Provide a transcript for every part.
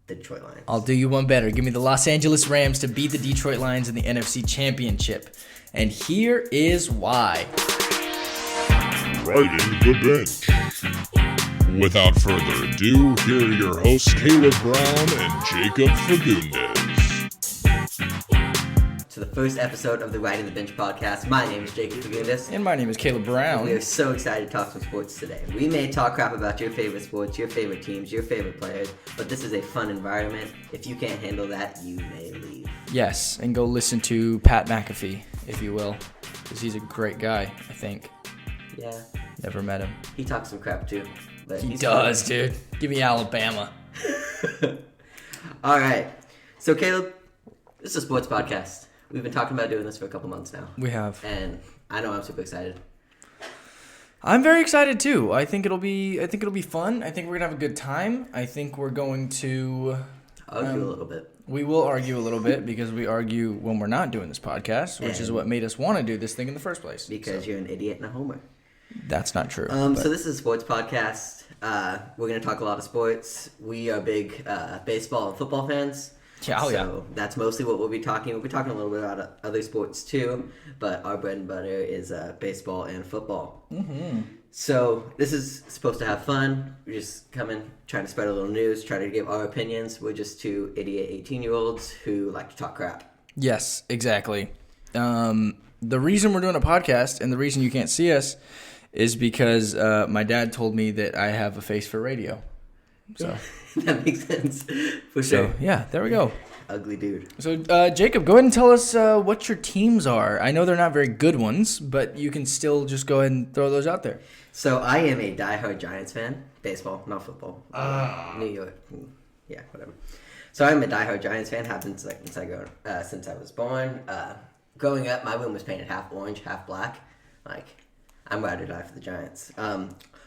the Detroit Lions. I'll do you one better. Give me the Los Angeles Rams to beat the Detroit Lions in the NFC Championship. And here is why. Riding the bench. Without further ado, here are your hosts, Caleb Brown and Jacob Fagundes. To the first episode of the Riding the Bench podcast. My name is Jacob Fagundes. And my name is Caleb Brown. We are so excited to talk some sports today. We may talk crap about your favorite sports, your favorite teams, your favorite players, but this is a fun environment. If you can't handle that, you may leave. Yes, and go listen to Pat McAfee, if you will, because he's a great guy, I think. Yeah. Never met him. He talks some crap too. But He does, dude. Give me Alabama. All right. So, Caleb, this is a sports podcast. We've been talking about doing this for a couple months now. We have. And I know I'm super excited. I'm very excited too. I think it'll be fun. I think we're gonna have a good time. I think we're going to Argue a little bit. We will argue a little bit because we argue when we're not doing this podcast, which is what made us want to do this thing in the first place. Because you're an idiot and a homer. That's not true. So this is a sports podcast. We're going to talk a lot of sports. We are big baseball and football fans. Yeah, so that's mostly what we'll be talking. We'll be talking a little bit about other sports too, but our bread and butter is baseball and football. Mm-hmm. So this is supposed to have fun. We're just coming, trying to spread a little news, try to give our opinions. We're just two idiot 18-year-olds who like to talk crap. Yes, exactly. The reason we're doing a podcast and the reason you can't see us is because my dad told me that I have a face for radio. So that makes sense. For sure. So, yeah, there we go. Ugly dude. So, Jacob, go ahead and tell us what your teams are. I know they're not very good ones, but you can still just go ahead and throw those out there. So, I am a diehard Giants fan. Baseball, not football. New York. Yeah, whatever. So, I'm a diehard Giants fan. Happened since I was born. Growing up, my room was painted half orange, half black. Like, I'm ride or die for the Giants.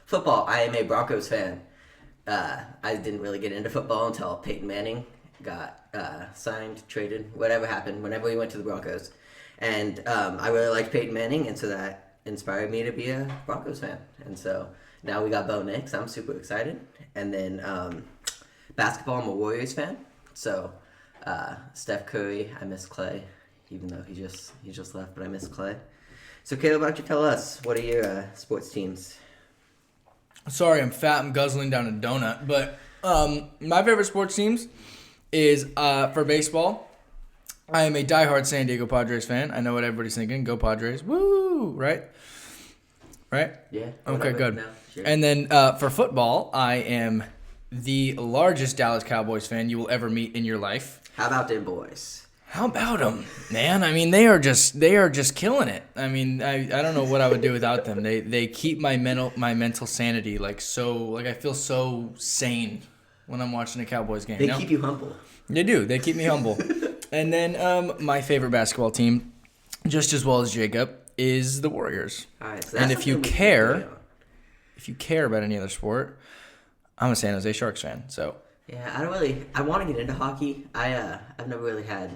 Football, I am a Broncos fan. I didn't really get into football until Peyton Manning got signed, traded, whatever happened, whenever he went to the Broncos. And I really liked Peyton Manning, and so that inspired me to be a Broncos fan. And so now we got Bo Nix. I'm super excited. And then basketball, I'm a Warriors fan. So Steph Curry, I miss Clay, even though he just left, but I miss Clay. So Caleb, why don't you tell us, what are your sports teams? Sorry, I'm fat. I'm guzzling down a donut. But my favorite sports teams is for baseball. I am a diehard San Diego Padres fan. I know what everybody's thinking. Go Padres. Woo! Right? Yeah. Okay, good. No, sure. And then for football, I am the largest Dallas Cowboys fan you will ever meet in your life. How about them boys? How about them, man? I mean, they are just killing it. I mean, I don't know what I would do without them. They keep my mental sanity I feel so sane when I'm watching a Cowboys game. They keep you humble. They do. They keep me humble. And then my favorite basketball team, just as well as Jacob, is the Warriors. All right. So And if you care about any other sport, I'm a San Jose Sharks fan. So yeah, I want to get into hockey. I've never really had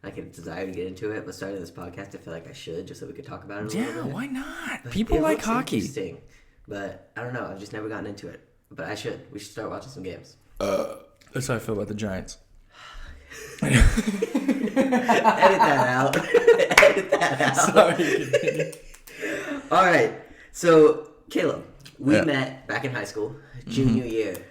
like a desire to get into it, but starting this podcast, I feel like I should, just so we could talk about it a little bit. Yeah, why not? But People it like looks hockey. Interesting, but I don't know. I've just never gotten into it. But I should. We should start watching some games. That's how I feel about the Giants. Edit that out. Edit that out. Sorry. All right. So, Caleb, we met back in high school, junior year.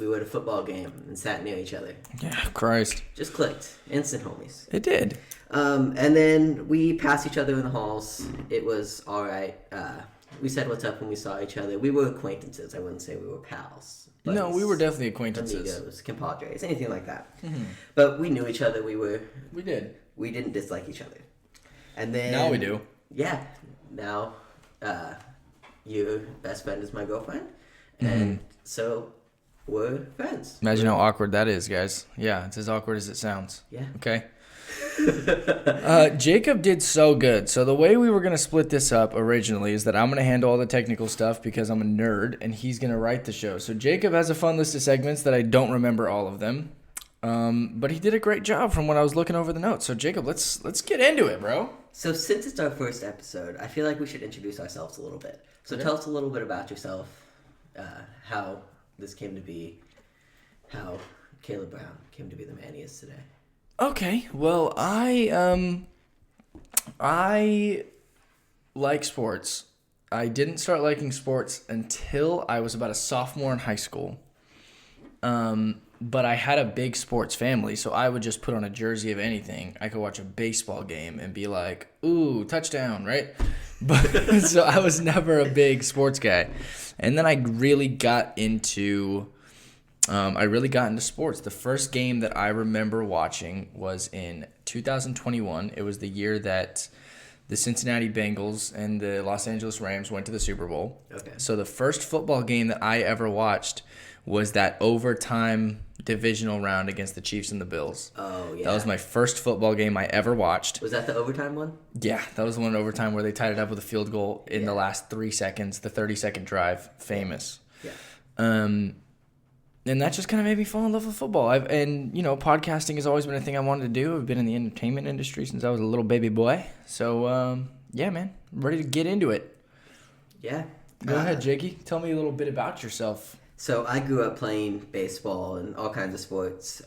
We were at a football game and sat near each other. Yeah, Christ. Just clicked. Instant homies. It did. And then we passed each other in the halls. It was all right. We said what's up when we saw each other. We were acquaintances. I wouldn't say we were pals. No, we were definitely acquaintances. Amigos, compadres, anything like that. Mm-hmm. But we knew each other. We did. We didn't dislike each other. And then Now we do. Yeah. Now, your best friend is my girlfriend, and so we're friends. Imagine how awkward that is, guys. Yeah, it's as awkward as it sounds. Yeah. Okay. Jacob did so good. So the way we were going to split this up originally is that I'm going to handle all the technical stuff because I'm a nerd, and he's going to write the show. So Jacob has a fun list of segments that I don't remember all of them. But he did a great job from when I was looking over the notes. So Jacob, let's get into it, bro. So since it's our first episode, I feel like we should introduce ourselves a little bit. So tell us a little bit about yourself, how this came to be, how Caleb Brown came to be the man he is today. Okay, well, I like sports. I didn't start liking sports until I was about a sophomore in high school. But I had a big sports family, so I would just put on a jersey of anything. I could watch a baseball game and be like, ooh, touchdown, right? But so I was never a big sports guy. And then I really got into sports. The first game that I remember watching was in 2021. It was the year that the Cincinnati Bengals and the Los Angeles Rams went to the Super Bowl. Okay. So the first football game that I ever watched was that overtime divisional round against the Chiefs and the Bills. Oh, yeah. That was my first football game I ever watched. Was that the overtime one? Yeah, that was the one in overtime where they tied it up with a field goal in the last 3 seconds, the 30-second drive. Famous. Yeah. And that just kind of made me fall in love with football. Podcasting has always been a thing I wanted to do. I've been in the entertainment industry since I was a little baby boy. So, yeah, man, I'm ready to get into it. Yeah. Go ahead, Jakey. Tell me a little bit about yourself. So I grew up playing baseball and all kinds of sports.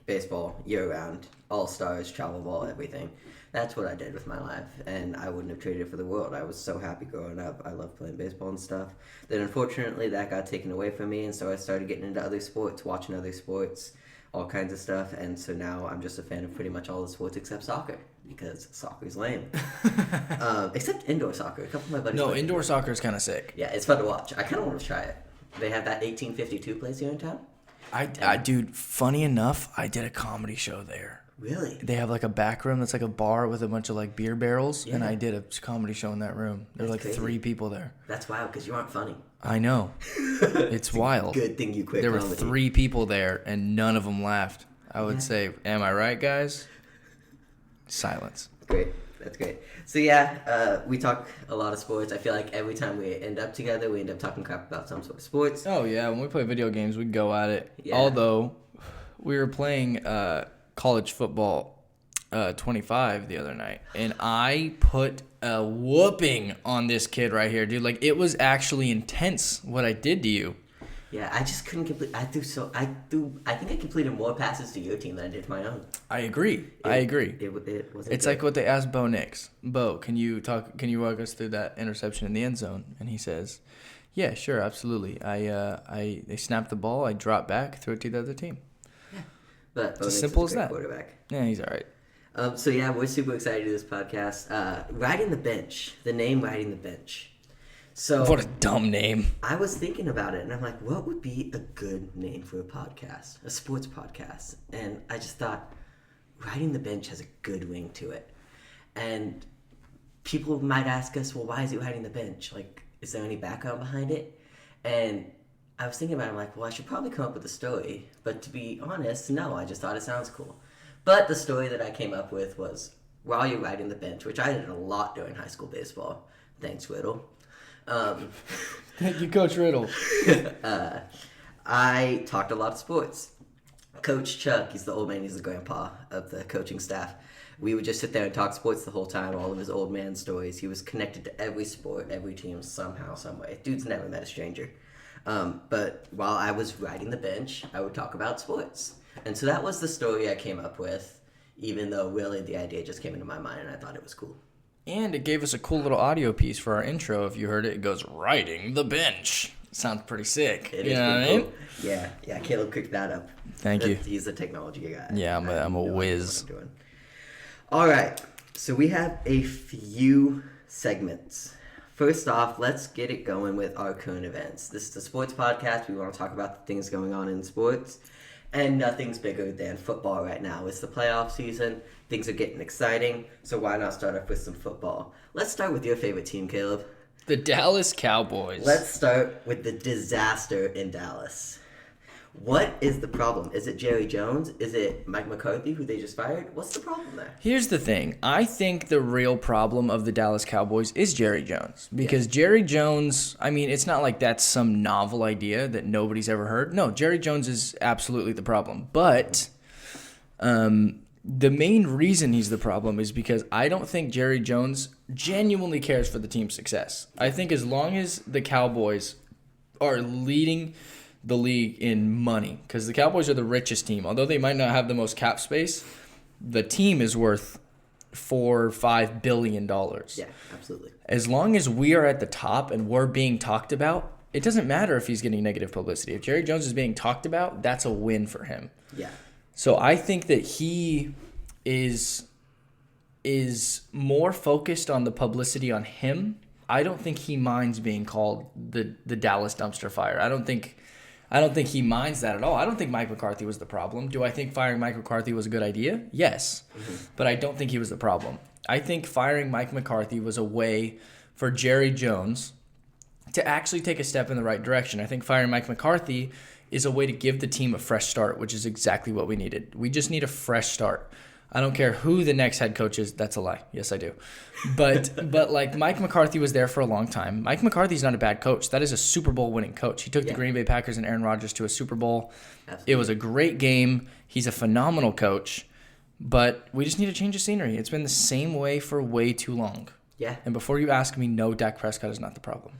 Baseball year-round, all-stars, travel ball, everything. That's what I did with my life, and I wouldn't have traded it for the world. I was so happy growing up. I loved playing baseball and stuff. Then, unfortunately, that got taken away from me, and so I started getting into other sports, watching other sports, all kinds of stuff, and so now I'm just a fan of pretty much all the sports except soccer, because soccer's lame. Except indoor soccer. A couple of my buddies No, play indoor soccer is kind of sick. Yeah, it's fun to watch. I kind of want to try it. They have that 1852 place here in town. Dude, funny enough, I did a comedy show there. Really? They have like a back room that's like a bar with a bunch of like beer barrels, Yeah. and I did a comedy show in that room. There were like crazy. 3 people there. That's wild because you aren't funny. I know. It's wild. Good thing you quit There were comedy. 3 people there, and none of them laughed. I would say, am I right, guys? Silence. Great. That's great. So yeah, we talk a lot of sports. I feel like every time we end up together, we end up talking crap about some sort of sports. Oh, yeah. When we play video games, we go at it. Yeah. Although, we were playing college football 25 the other night, and I put a whooping on this kid right here, dude. Like, it was actually intense what I did to you. Yeah, I just couldn't complete. I think I completed more passes to your team than I did my own. I agree. It wasn't. It's like what they asked Bo Nix. Bo, can you walk us through that interception in the end zone? And he says, yeah, sure, absolutely. They snapped the ball, I dropped back, threw it to the other team. Yeah, but It's as simple as that. Quarterback. Yeah, he's all right. So yeah, we're super excited to do this podcast. Riding the bench. The name Riding the Bench. So What a dumb name. I was thinking about it, and I'm like, what would be a good name for a podcast, a sports podcast? And I just thought, Riding the Bench has a good ring to it. And people might ask us, well, why is it Riding the Bench? Like, is there any background behind it? And I was thinking about it, I'm like, well, I should probably come up with a story. But to be honest, no, I just thought it sounds cool. But the story that I came up with was, while you're riding the bench, which I did a lot during high school baseball. Thanks, Riddle. Thank you, Coach Riddle. I talked a lot of sports. Coach Chuck, he's the old man, he's the grandpa of the coaching staff. We would just sit there and talk sports the whole time, all of his old man stories. He was connected to every sport, every team somehow, some way. Dude's never met a stranger. But while I was riding the bench, I would talk about sports. And so that was the story I came up with, even though really the idea just came into my mind and I thought it was cool. And it gave us a cool little audio piece for our intro. If you heard it, it goes, Riding the Bench. Sounds pretty sick. It you is know what I pretty mean? cool. Yeah, Caleb cooked that up. Thank you. He's a technology guy. Yeah, I'm a know whiz. what I'm doing. All right, so we have a few segments. First off, let's get it going with our current events. This is a sports podcast. We want to talk about the things going on in sports. And nothing's bigger than football right now. It's the playoff season. Things are getting exciting. So why not start off with some football? Let's start with your favorite team, Caleb. The Dallas Cowboys. Let's start with the disaster in Dallas. What is the problem? Is it Jerry Jones? Is it Mike McCarthy, who they just fired? What's the problem there? Here's the thing. I think the real problem of the Dallas Cowboys is Jerry Jones. Because Jerry Jones, I mean, it's not like that's some novel idea that nobody's ever heard. No, Jerry Jones is absolutely the problem. But the main reason he's the problem is because I don't think Jerry Jones genuinely cares for the team's success. I think as long as the Cowboys are leading the league in money because the Cowboys are the richest team. Although they might not have the most cap space, the team is worth $4 or $5 billion. Yeah, absolutely. As long as we are at the top and we're being talked about, it doesn't matter if he's getting negative publicity. If Jerry Jones is being talked about, that's a win for him. Yeah. So I think that he is more focused on the publicity on him. I don't think he minds being called the Dallas dumpster fire. I don't think he minds that at all. I don't think Mike McCarthy was the problem. Do I think firing Mike McCarthy was a good idea? Yes. Mm-hmm. But I don't think he was the problem. I think firing Mike McCarthy was a way for Jerry Jones to actually take a step in the right direction. I think firing Mike McCarthy is a way to give the team a fresh start, which is exactly what we needed. We just need a fresh start. I don't care who the next head coach is. That's a lie. Yes, I do. But like Mike McCarthy was there for a long time. Mike McCarthy's not a bad coach. That is a Super Bowl winning coach. He took the Green Bay Packers and Aaron Rodgers to a Super Bowl. Absolutely. It was a great game. He's a phenomenal coach. But we just need to change the scenery. It's been the same way for way too long. Yeah. And before you ask me, no, Dak Prescott is not the problem.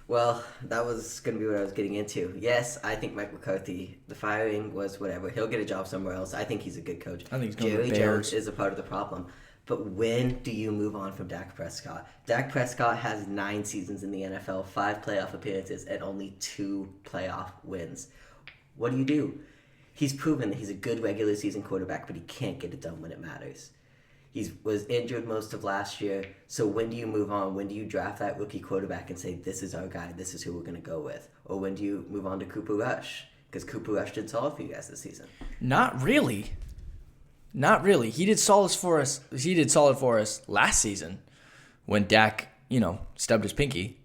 Well, that was going to be what I was getting into. Yes, I think Mike McCarthy, the firing was whatever. He'll get a job somewhere else. I think he's a good coach. I think he's going Jerry to the Bears. Jones is a part of the problem. But when do you move on from Dak Prescott? Dak Prescott has 9 seasons in the NFL, 5 playoff appearances, and only 2 playoff wins. What do? He's proven that he's a good regular season quarterback, but he can't get it done when it matters. He was injured most of last year. So when do you move on? When do you draft that rookie quarterback and say, this is our guy, this is who we're going to go with? Or when do you move on to Cooper Rush? Because Cooper Rush did solid for you guys this season. Not really. Not really. He did solid for us. He did solid for us last season when Dak, stubbed his pinky.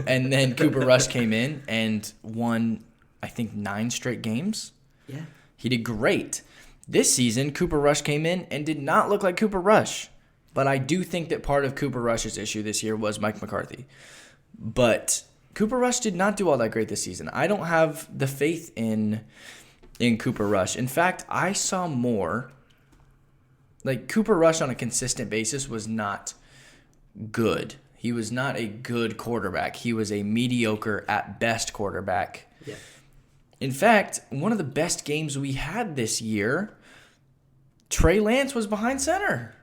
And then Cooper Rush came in and won, I think, 9 straight games. Yeah. He did great. This season, Cooper Rush came in and did not look like Cooper Rush. But I do think that part of Cooper Rush's issue this year was Mike McCarthy. But Cooper Rush did not do all that great this season. I don't have the faith in Cooper Rush. In fact, I saw more. Like, Cooper Rush on a consistent basis was not good. He was not a good quarterback. He was a mediocre at best quarterback. Yeah. In fact, one of the best games we had this year, Trey Lance was behind center.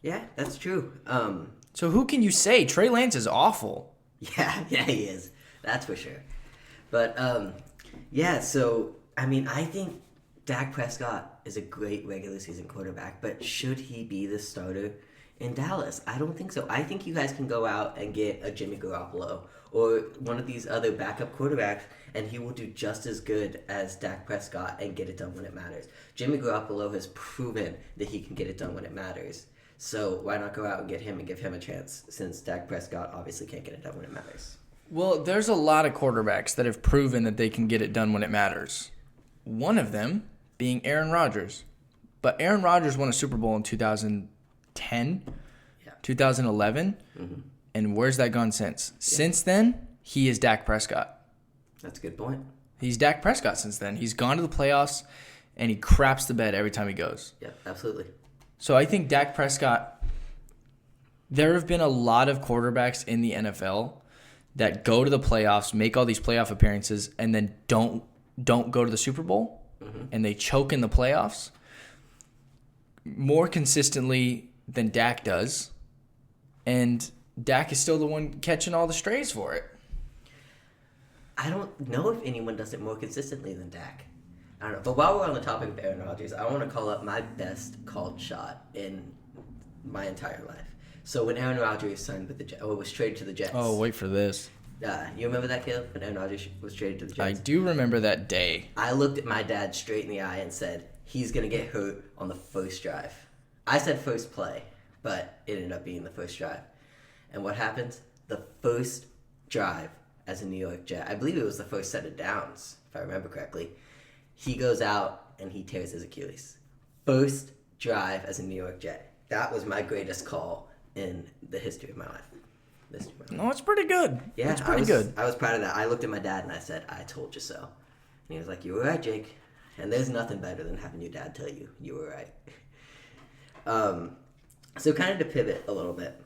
Yeah, that's true. So who can you say? Trey Lance is awful. Yeah, he is. That's for sure. But, so, I think Dak Prescott is a great regular season quarterback, but should he be the starter in Dallas? I don't think so. I think you guys can go out and get a Jimmy Garoppolo or one of these other backup quarterbacks, and he will do just as good as Dak Prescott and get it done when it matters. Jimmy Garoppolo has proven that he can get it done when it matters. So why not go out and get him and give him a chance, since Dak Prescott obviously can't get it done when it matters? Well, there's a lot of quarterbacks that have proven that they can get it done when it matters. One of them being Aaron Rodgers. But Aaron Rodgers won a Super Bowl in 2010, 2011, and where's that gone since? Yeah. Since then, he is Dak Prescott. That's a good point. He's Dak Prescott since then. He's gone to the playoffs, and he craps the bed every time he goes. Yeah, absolutely. So I think Dak Prescott, there have been a lot of quarterbacks in the NFL that go to the playoffs, make all these playoff appearances, and then don't go to the Super Bowl, and they choke in the playoffs more consistently than Dak does. And Dak is still the one catching all the strays for it. I don't know if anyone does it more consistently than Dak. I don't know. But while we're on the topic of Aaron Rodgers, I want to call up my best called shot in my entire life. So when Aaron Rodgers signed with the Jets, or was traded to the Jets. Oh, wait for this. You remember that, Caleb, when Aaron Rodgers was traded to the Jets? I do remember that day. I looked at my dad straight in the eye and said, he's going to get hurt on the first drive. I said first play, but it ended up being the first drive. And what happens? The first drive as a New York Jet, I believe it was the first set of downs, if I remember correctly, he goes out and he tears his Achilles. First drive as a New York Jet. That was my greatest call in the history of my life. No, it's pretty good. Yeah, it's pretty good. I was proud of that. I looked at my dad and I said, I told you so. And he was like, you were right, Jake. And there's nothing better than having your dad tell you you were right. So kind of to pivot a little bit,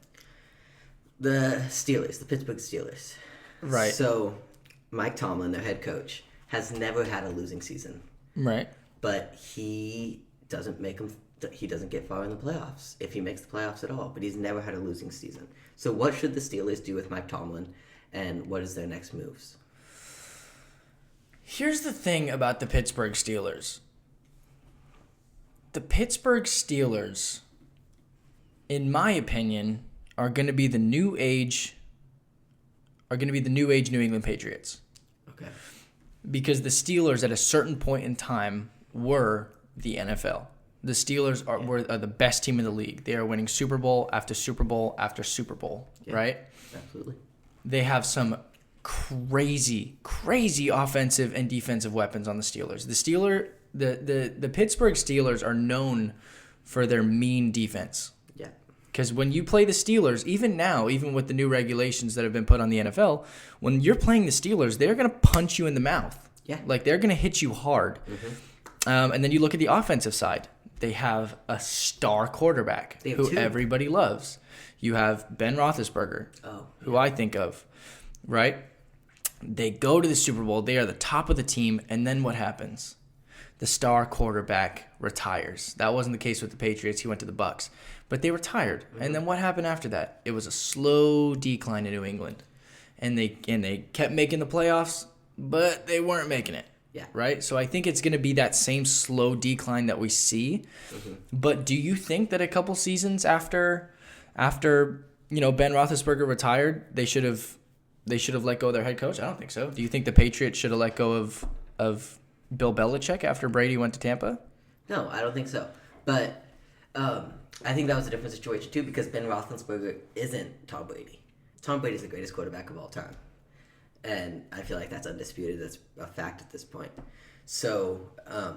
the Pittsburgh Steelers. Right. So Mike Tomlin, their head coach, has never had a losing season. Right. But he doesn't get far in the playoffs, if he makes the playoffs at all. But he's never had a losing season. So what should the Steelers do with Mike Tomlin, and what is their next moves? Here's the thing about the Pittsburgh Steelers. The Pittsburgh Steelers, in my opinion, are going to be the new age New England Patriots. Okay. Because the Steelers at a certain point in time were the NFL. The Steelers are the best team in the league. They are winning Super Bowl after Super Bowl after Super Bowl, right? Absolutely. They have some crazy offensive and defensive weapons on the Steelers. The Pittsburgh Steelers are known for their mean defense. Yeah. Because when you play the Steelers, even now, even with the new regulations that have been put on the NFL, when you're playing the Steelers, they're going to punch you in the mouth. Yeah. Like, they're going to hit you hard. Mm-hmm. And then you look at the offensive side. They have a star quarterback who everybody loves. You have Ben Roethlisberger, who I think of, right? They go to the Super Bowl. They are the top of the team. And then what happens? The star quarterback retires. That wasn't the case with the Patriots. He went to the Bucs. But they retired. Mm-hmm. And then what happened after that? It was a slow decline in New England. And they kept making the playoffs, but they weren't making it. Yeah. Right? So I think it's going to be that same slow decline that we see. Mm-hmm. But do you think that a couple seasons after Ben Roethlisberger retired, they should have let go of their head coach? I don't think so. Do you think the Patriots should have let go of Bill Belichick after Brady went to Tampa? No, I don't think so. But I think that was a different situation too, because Ben Roethlisberger isn't Tom Brady. Tom Brady's the greatest quarterback of all time. And I feel like that's undisputed. That's a fact at this point. So I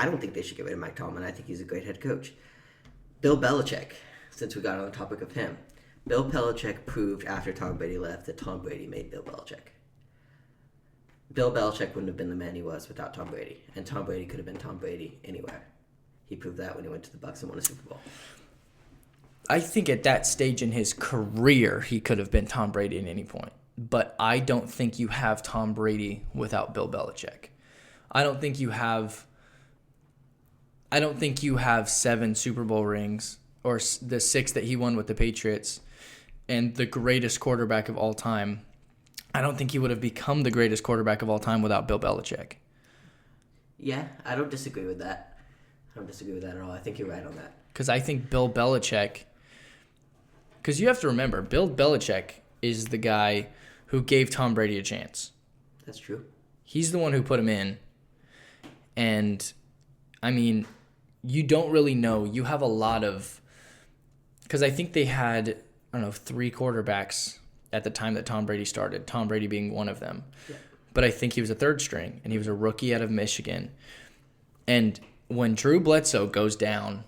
don't think they should get rid of Mike Tomlin. I think he's a great head coach. Bill Belichick, since we got on the topic of him, Bill Belichick proved after Tom Brady left that Tom Brady made Bill Belichick. Bill Belichick wouldn't have been the man he was without Tom Brady. And Tom Brady could have been Tom Brady anywhere. He proved that when he went to the Bucs and won a Super Bowl. I think at that stage in his career, he could have been Tom Brady at any point. But I don't think you have Tom Brady without Bill Belichick. I don't think you have 7 Super Bowl rings, or the 6 that he won with the Patriots, and the greatest quarterback of all time. I don't think he would have become the greatest quarterback of all time without Bill Belichick. Yeah, I don't disagree with that. I don't disagree with that at all. I think you're right on that. Because I think Bill Belichick... Because you have to remember, Bill Belichick is the guy who gave Tom Brady a chance. That's true. He's the one who put him in. And, I mean, you don't really know. You have a lot of... Because I think they had, 3 quarterbacks at the time that Tom Brady started, Tom Brady being one of them. Yeah. But I think he was a third string, and he was a rookie out of Michigan. And when Drew Bledsoe goes down,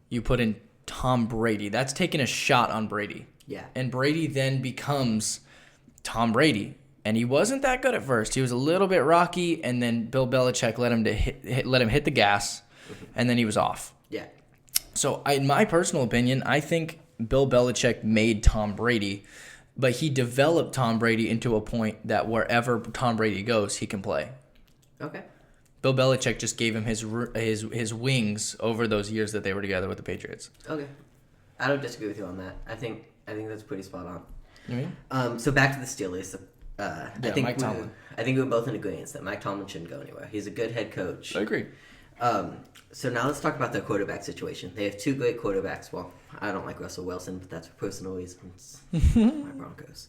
you put in Tom Brady. That's taking a shot on Brady. Yeah. And Brady then becomes Tom Brady. And he wasn't that good at first. He was a little bit rocky, and then Bill Belichick let him hit the gas, and then he was off. Yeah. So in my personal opinion, I think Bill Belichick made Tom Brady, but he developed Tom Brady into a point that wherever Tom Brady goes, he can play. Okay. Bill Belichick just gave him his wings over those years that they were together with the Patriots. Okay. I don't disagree with you on that. I think that's pretty spot on. You mean? So back to the Steelers. Mike Tomlin. I think we're both in agreement that Mike Tomlin shouldn't go anywhere. He's a good head coach. I agree. So now let's talk about their quarterback situation. They have 2 great quarterbacks. Well, I don't like Russell Wilson, but that's for personal reasons. My Broncos.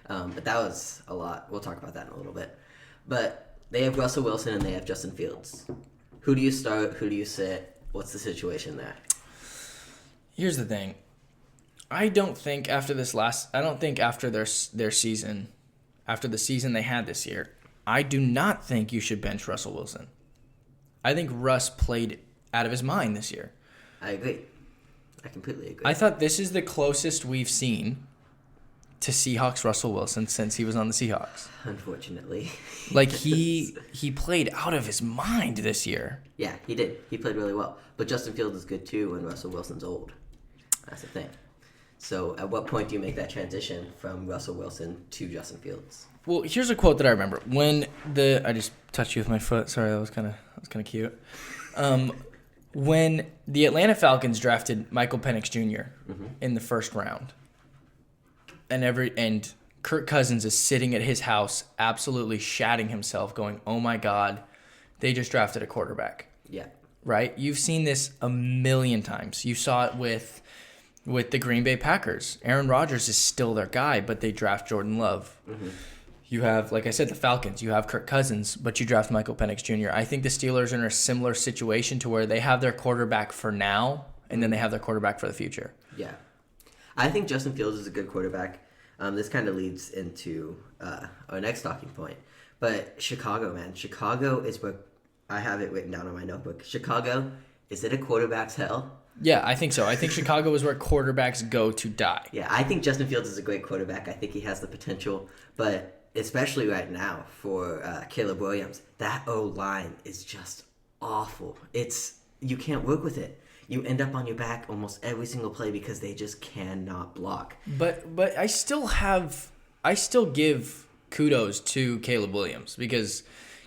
But that was a lot. We'll talk about that in a little bit. But they have Russell Wilson and they have Justin Fields. Who do you start? Who do you sit? What's the situation there? Here's the thing. I don't think after their season, after the season they had this year, I do not think you should bench Russell Wilson. I think Russ played out of his mind this year. I agree. I completely agree. I thought this is the closest we've seen to Seahawks Russell Wilson since he was on the Seahawks. Unfortunately. Like, he played out of his mind this year. Yeah, he did. He played really well. But Justin Fields is good too when Russell Wilson's old. That's the thing. So at what point do you make that transition from Russell Wilson to Justin Fields? Well, here's a quote that I remember. I just touched you with my foot. Sorry, that was kind of cute. When the Atlanta Falcons drafted Michael Penix Jr. In the first round, and Kirk Cousins is sitting at his house, absolutely shatting himself, going, "Oh my God, they just drafted a quarterback." Yeah. Right? You've seen this a million times. You saw it with the Green Bay Packers. Aaron Rodgers is still their guy, but they draft Jordan Love. You have, like I said, the Falcons. You have Kirk Cousins, but you draft Michael Penix Jr. I think the Steelers are in a similar situation to where they have their quarterback for now, and then they have their quarterback for the future. Yeah. I think Justin Fields is a good quarterback. This kind of leads into our next talking point. But Chicago, man. Chicago is what I have it written down on my notebook. Chicago, is it a quarterback's hell? Yeah, I think so. I think Chicago is where quarterbacks go to die. Yeah, I think Justin Fields is a great quarterback. I think he has the potential. But especially right now for Caleb Williams, that O-line is just awful. You can't work with it. You end up on your back almost every single play because they just cannot block. But I still give kudos to Caleb Williams, because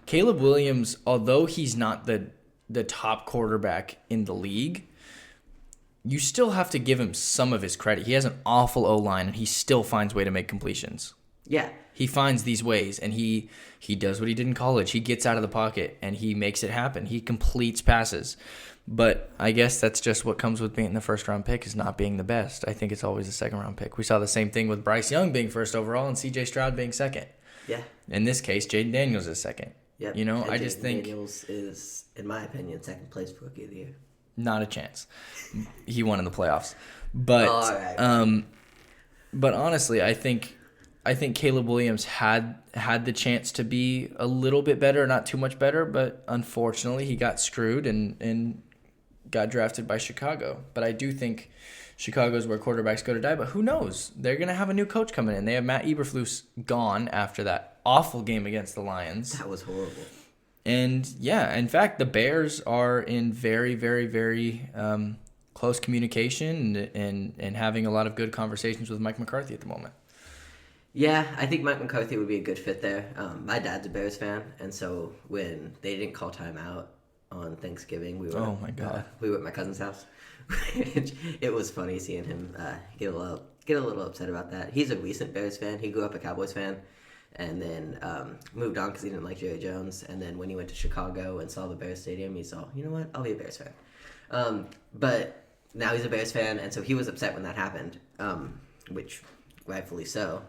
Caleb Williams, although he's not the top quarterback in the league, you still have to give him some of his credit. He has an awful O-line, and he still finds a way to make completions. Yeah. He finds these ways, and he does what he did in college. He gets out of the pocket, and he makes it happen. He completes passes. But I guess that's just what comes with being the first-round pick, is not being the best. I think it's always a second-round pick. We saw the same thing with Bryce Young being first overall and C.J. Stroud being second. Yeah. In this case, Jaden Daniels is second. Yep. You know, and I just think Daniels is, in my opinion, second place for Rookie of the Year. not a chance. He won in the playoffs. But All right. But honestly, I think Caleb Williams had the chance to be a little bit better, not too much better, but unfortunately he got screwed and got drafted by Chicago. But I do think Chicago is where quarterbacks go to die. But who knows? They're going to have a new coach coming in. They have Matt Eberflus gone after that awful game against the Lions. That was horrible. And yeah, in fact, the Bears are in very, very, very close communication and having a lot of good conversations with Mike McCarthy at the moment. Yeah, I think Mike McCarthy would be a good fit there. My dad's a Bears fan, and so when they didn't call timeout on Thanksgiving, we were Oh my God. we were at my cousin's house. It was funny seeing him get a little upset about that. He's a recent Bears fan. He grew up a Cowboys fan, and then moved on because he didn't like Jerry Jones. And then when he went to Chicago and saw the Bears stadium, he saw, you know what, I'll be a Bears fan. But now he's a Bears fan, and so he was upset when that happened, which rightfully so.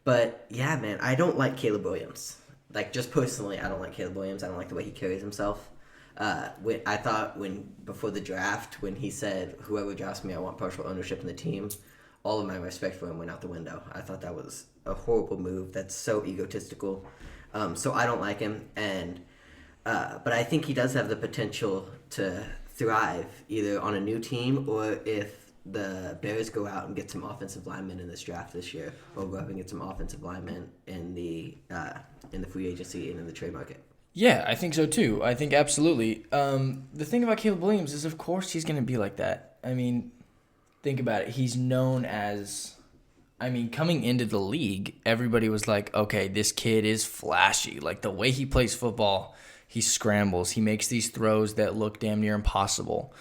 But yeah, man, I don't like Caleb Williams. Like, just personally, I don't like Caleb Williams. I don't like the way he carries himself. I thought before the draft, when he said, "Whoever drafts me, I want partial ownership in the team," all of my respect for him went out the window. I thought that was a horrible move. That's so egotistical. So I don't like him. But I think he does have the potential to thrive either on a new team, or if the Bears go out and get some offensive linemen in this draft this year, or go up and get some offensive linemen in the free agency and in the trade market. Yeah, I think so too. I think absolutely. The thing about Caleb Williams is, of course, he's going to be like that. I mean, think about it. He's known as, coming into the league, everybody was like, okay, this kid is flashy. Like, the way he plays football, he scrambles. He makes these throws that look damn near impossible.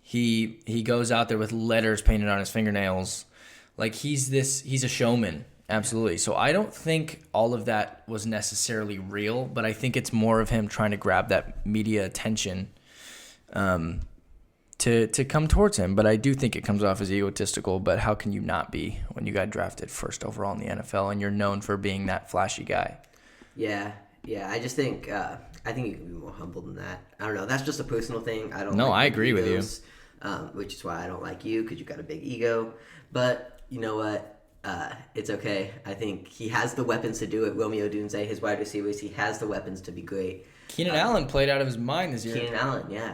He goes out there with letters painted on his fingernails. Like, he's a showman. Absolutely. So I don't think all of that was necessarily real, but I think it's more of him trying to grab that media attention to come towards him. But I do think it comes off as egotistical, but how can you not be when you got drafted first overall in the NFL and you're known for being that flashy guy? Yeah. I just think you can be more humble than that. I don't know. That's just a personal thing. I agree with you. Which is why I don't like you, because you got a big ego. But you know what? It's okay. I think he has the weapons to do it. Romeo Dunze, his wide receivers, he has the weapons to be great. Keenan Allen played out of his mind this year. Keenan Allen, yeah.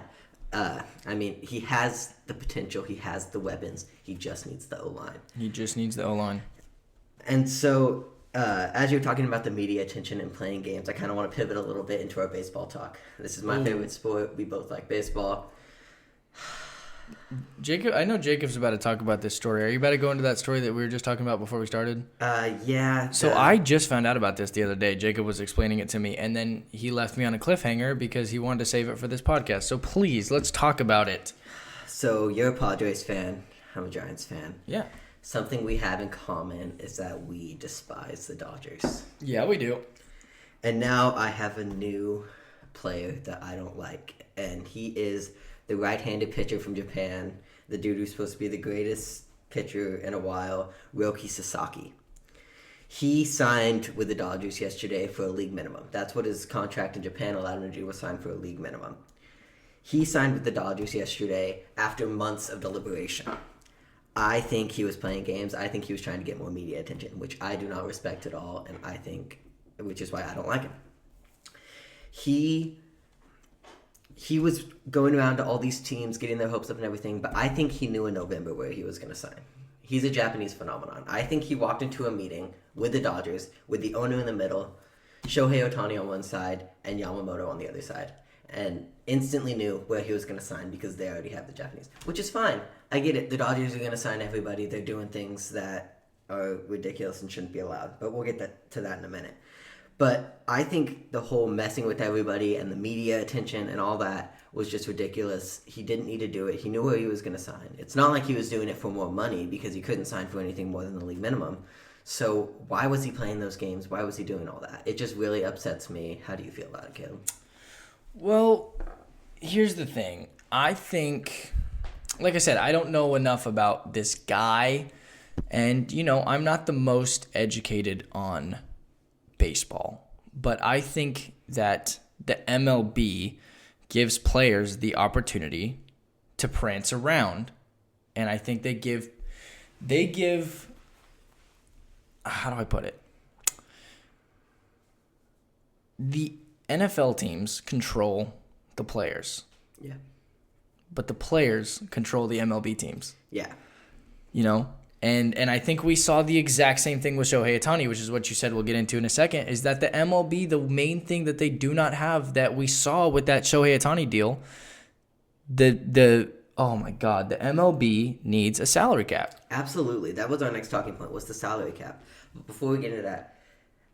He has the potential. He has the weapons. He just needs the O-line. And so, as you're talking about the media attention and playing games, I kind of want to pivot a little bit into our baseball talk. This is my favorite sport. We both like baseball. Jacob, I know Jacob's about to talk about this story. Are you about to go into that story that we were just talking about before we started? Yeah. So I just found out about this the other day. Jacob was explaining it to me, and then he left me on a cliffhanger because he wanted to save it for this podcast. So please, let's talk about it. So you're a Padres fan. I'm a Giants fan. Yeah. Something we have in common is that we despise the Dodgers. Yeah, we do. And now I have a new player that I don't like, and he is the right-handed pitcher from Japan, the dude who's supposed to be the greatest pitcher in a while, Roki Sasaki. He signed with the Dodgers yesterday for a league minimum. That's what his contract in Japan allowed him to do, was sign for a league minimum. He signed with the Dodgers yesterday after months of deliberation. I think he was playing games. I think he was trying to get more media attention, which I do not respect at all, and which is why I don't like him. He was going around to all these teams, getting their hopes up and everything, but I think he knew in November where he was going to sign. He's a Japanese phenomenon. I think he walked into a meeting with the Dodgers, with the owner in the middle, Shohei Ohtani on one side, and Yamamoto on the other side, and instantly knew where he was going to sign because they already have the Japanese, which is fine. I get it. The Dodgers are going to sign everybody. They're doing things that are ridiculous and shouldn't be allowed, but we'll get to that in a minute. But I think the whole messing with everybody and the media attention and all that was just ridiculous. He didn't need to do it. He knew where he was going to sign. It's not like he was doing it for more money because he couldn't sign for anything more than the league minimum. So why was he playing those games? Why was he doing all that? It just really upsets me. How do you feel about it, Caleb? Well, here's the thing. I think, like I said, I don't know enough about this guy. And, I'm not the most educated on baseball, but I think that the MLB gives players the opportunity to prance around, and I think they give how do I put it? The NFL teams control the players. Yeah. But the players control the MLB teams. Yeah. And I think we saw the exact same thing with Shohei Ohtani, which is what you said we'll get into in a second, is that the MLB, the main thing that they do not have that we saw with that Shohei Ohtani deal, oh my God, the MLB needs a salary cap. Absolutely. That was our next talking point, was the salary cap. But before we get into that,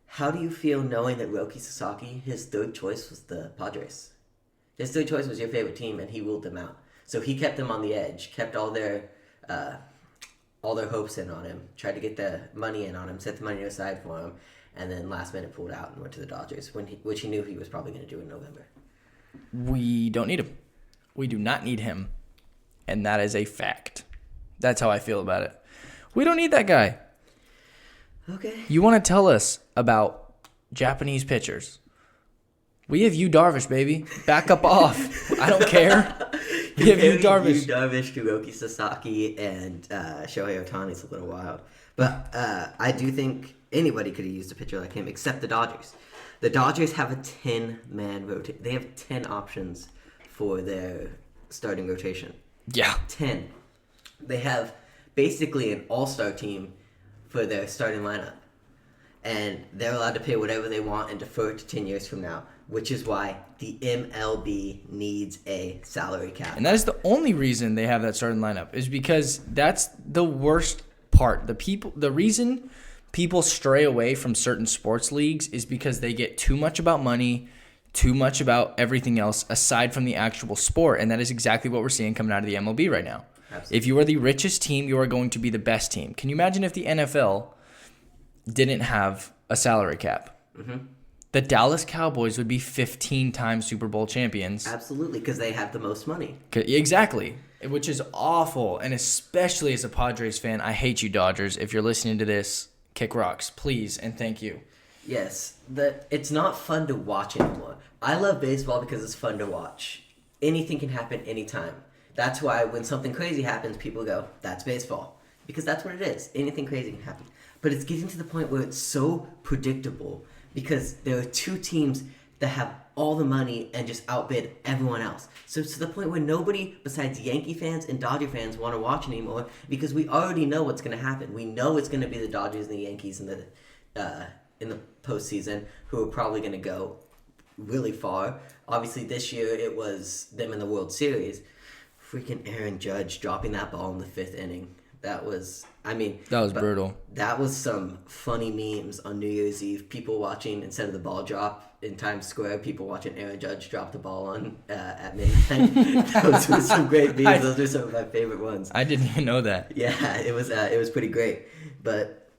how do you feel knowing that Roki Sasaki, his third choice was the Padres? His third choice was your favorite team, and he ruled them out. So he kept them on the edge, kept all their hopes in on him, tried to get the money in on him, set the money aside for him, and then last minute pulled out and went to the Dodgers, which he knew he was probably going to do in November. We don't need him. We do not need him, and that is a fact. That's how I feel about it. We don't need that guy. Okay. You want to tell us about Japanese pitchers? We have Yu Darvish, baby. Back up off. I don't care. We have Yu Darvish. Yu Darvish, Roki Sasaki, and Shohei Ohtani's a little wild. But I do think anybody could have used a pitcher like him except the Dodgers. The Dodgers have a 10-man rotation. They have 10 options for their starting rotation. Yeah. 10. They have basically an all-star team for their starting lineup. And they're allowed to pay whatever they want and defer to 10 years from now, which is why the MLB needs a salary cap. And that is the only reason they have that starting lineup, is because that's the worst part. The reason people stray away from certain sports leagues is because they get too much about money, too much about everything else aside from the actual sport. And that is exactly what we're seeing coming out of the MLB right now. Absolutely. If you are the richest team, you are going to be the best team. Can you imagine if the NFL didn't have a salary cap? Mm-hmm. The Dallas Cowboys would be 15-time Super Bowl champions. Absolutely, because they have the most money. Exactly, which is awful. And especially as a Padres fan, I hate you, Dodgers. If you're listening to this, kick rocks, please, and thank you. Yes, it's not fun to watch anymore. I love baseball because it's fun to watch. Anything can happen anytime. That's why when something crazy happens, people go, that's baseball. Because that's what it is. Anything crazy can happen. But it's getting to the point where it's so predictable because there are two teams that have all the money and just outbid everyone else. So it's to the point where nobody besides Yankee fans and Dodger fans want to watch anymore because we already know what's going to happen. We know it's going to be the Dodgers and the Yankees in the postseason who are probably going to go really far. Obviously, this year it was them in the World Series. freaking Aaron Judge dropping that ball in the 5th inning. That was brutal. That was some funny memes on New Year's Eve. People watching, instead of the ball drop in Times Square, people watching Aaron Judge drop the ball on at midnight. Those were some great memes. Those are some of my favorite ones. I didn't even know that. Yeah, it was pretty great. But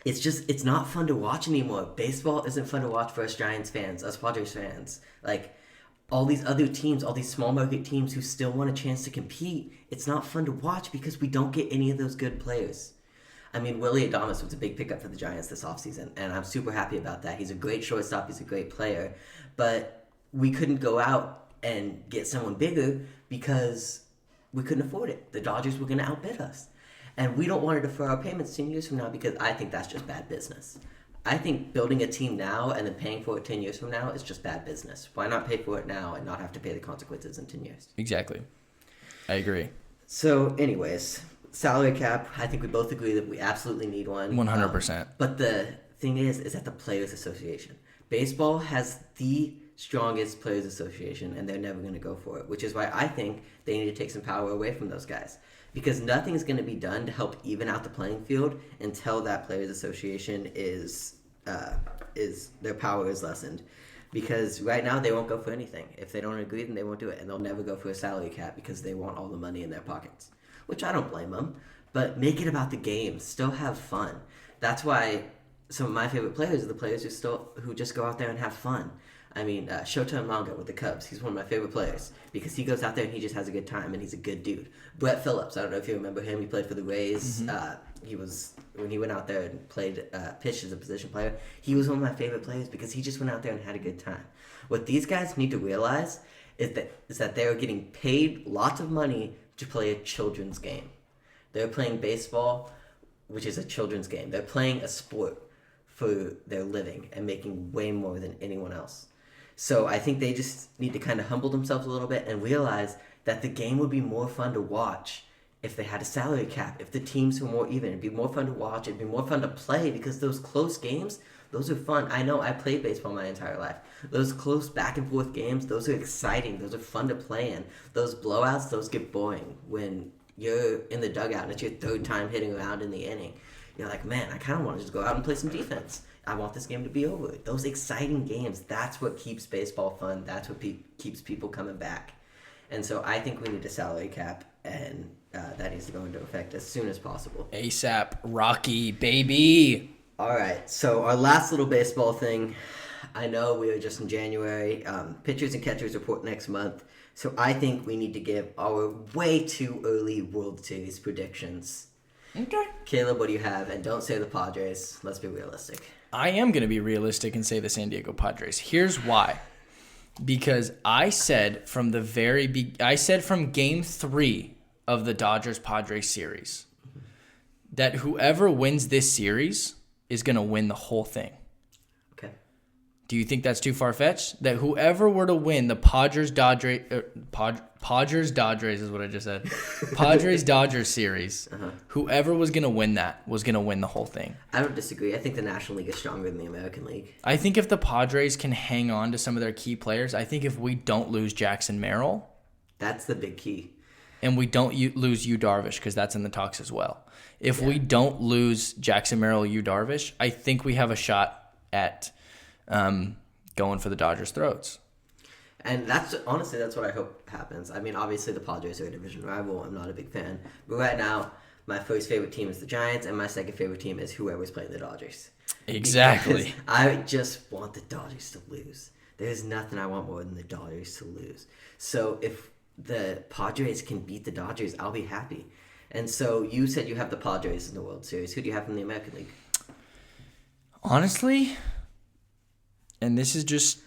it's not fun to watch anymore. Baseball isn't fun to watch for us Giants fans, us Padres fans. Like, all these other teams, all these small market teams who still want a chance to compete, it's not fun to watch because we don't get any of those good players. I mean, Willie Adames was a big pickup for the Giants this offseason, and I'm super happy about that. He's a great shortstop. He's a great player. But we couldn't go out and get someone bigger because we couldn't afford it. The Dodgers were going to outbid us. And we don't want to defer our payments 10 years from now because I think that's just bad business. I think building a team now and then paying for it 10 years from now is just bad business. Why not pay for it now and not have to pay the consequences in 10 years? Exactly. I agree. So, anyways, salary cap, I think we both agree that we absolutely need one. 100%. But the thing is that the Players Association. Baseball has the strongest Players Association, and they're never going to go for it, which is why I think they need to take some power away from those guys. Because nothing's going to be done to help even out the playing field until that Players Association is their power is lessened. Because right now they won't go for anything. If they don't agree, then they won't do it. And they'll never go for a salary cap because they want all the money in their pockets. Which I don't blame them. But make it about the game. Still have fun. That's why some of my favorite players are the players who just go out there and have fun. I mean, Shota Manga with the Cubs, he's one of my favorite players because he goes out there and he just has a good time and he's a good dude. Brett Phillips, I don't know if you remember him. He played for the Rays. Mm-hmm. When he went out there and pitched as a position player, he was one of my favorite players because he just went out there and had a good time. What these guys need to realize is that they're getting paid lots of money to play a children's game. They're playing baseball, which is a children's game. They're playing a sport for their living and making way more than anyone else. So I think they just need to kind of humble themselves a little bit and realize that the game would be more fun to watch if they had a salary cap, if the teams were more even. It'd be more fun to watch. It'd be more fun to play because those close games, those are fun. I know I played baseball my entire life. Those close back and forth games, those are exciting. Those are fun to play in. Those blowouts, those get boring when you're in the dugout and it's your third time hitting around in the inning. You're like, man, I kind of want to just go out and play some defense. I want this game to be over. Those exciting games, that's what keeps baseball fun. That's what keeps people coming back. And so I think we need a salary cap, and that needs to go into effect as soon as possible. ASAP, Rocky, baby. All right, so our last little baseball thing. I know we are just in January. Pitchers and catchers report next month. So I think we need to give our way too early World Series predictions. Okay. Caleb, what do you have? And don't say the Padres. Let's be realistic. I am going to be realistic and say the San Diego Padres. Here's why. Because I said from Game 3 of the Dodgers-Padres series that whoever wins this series is going to win the whole thing. Okay. Do you think that's too far-fetched? That whoever were to win the Padres-Dodgers is what I just said. Padres-Dodgers series, whoever was going to win that was going to win the whole thing. I don't disagree. I think the National League is stronger than the American League. I think if the Padres can hang on to some of their key players, I think if we don't lose Jackson Merrill. That's the big key. And we don't lose Yu Darvish because that's in the talks as well. If we don't lose Jackson Merrill, Yu Darvish, I think we have a shot at going for the Dodgers' throats. And that's what I hope happens. I mean, obviously the Padres are a division rival. I'm not a big fan. But right now, my first favorite team is the Giants, and my second favorite team is whoever's playing the Dodgers. Exactly. Because I just want the Dodgers to lose. There's nothing I want more than the Dodgers to lose. So if the Padres can beat the Dodgers, I'll be happy. And so you said you have the Padres in the World Series. Who do you have in the American League? Honestly, and this is just...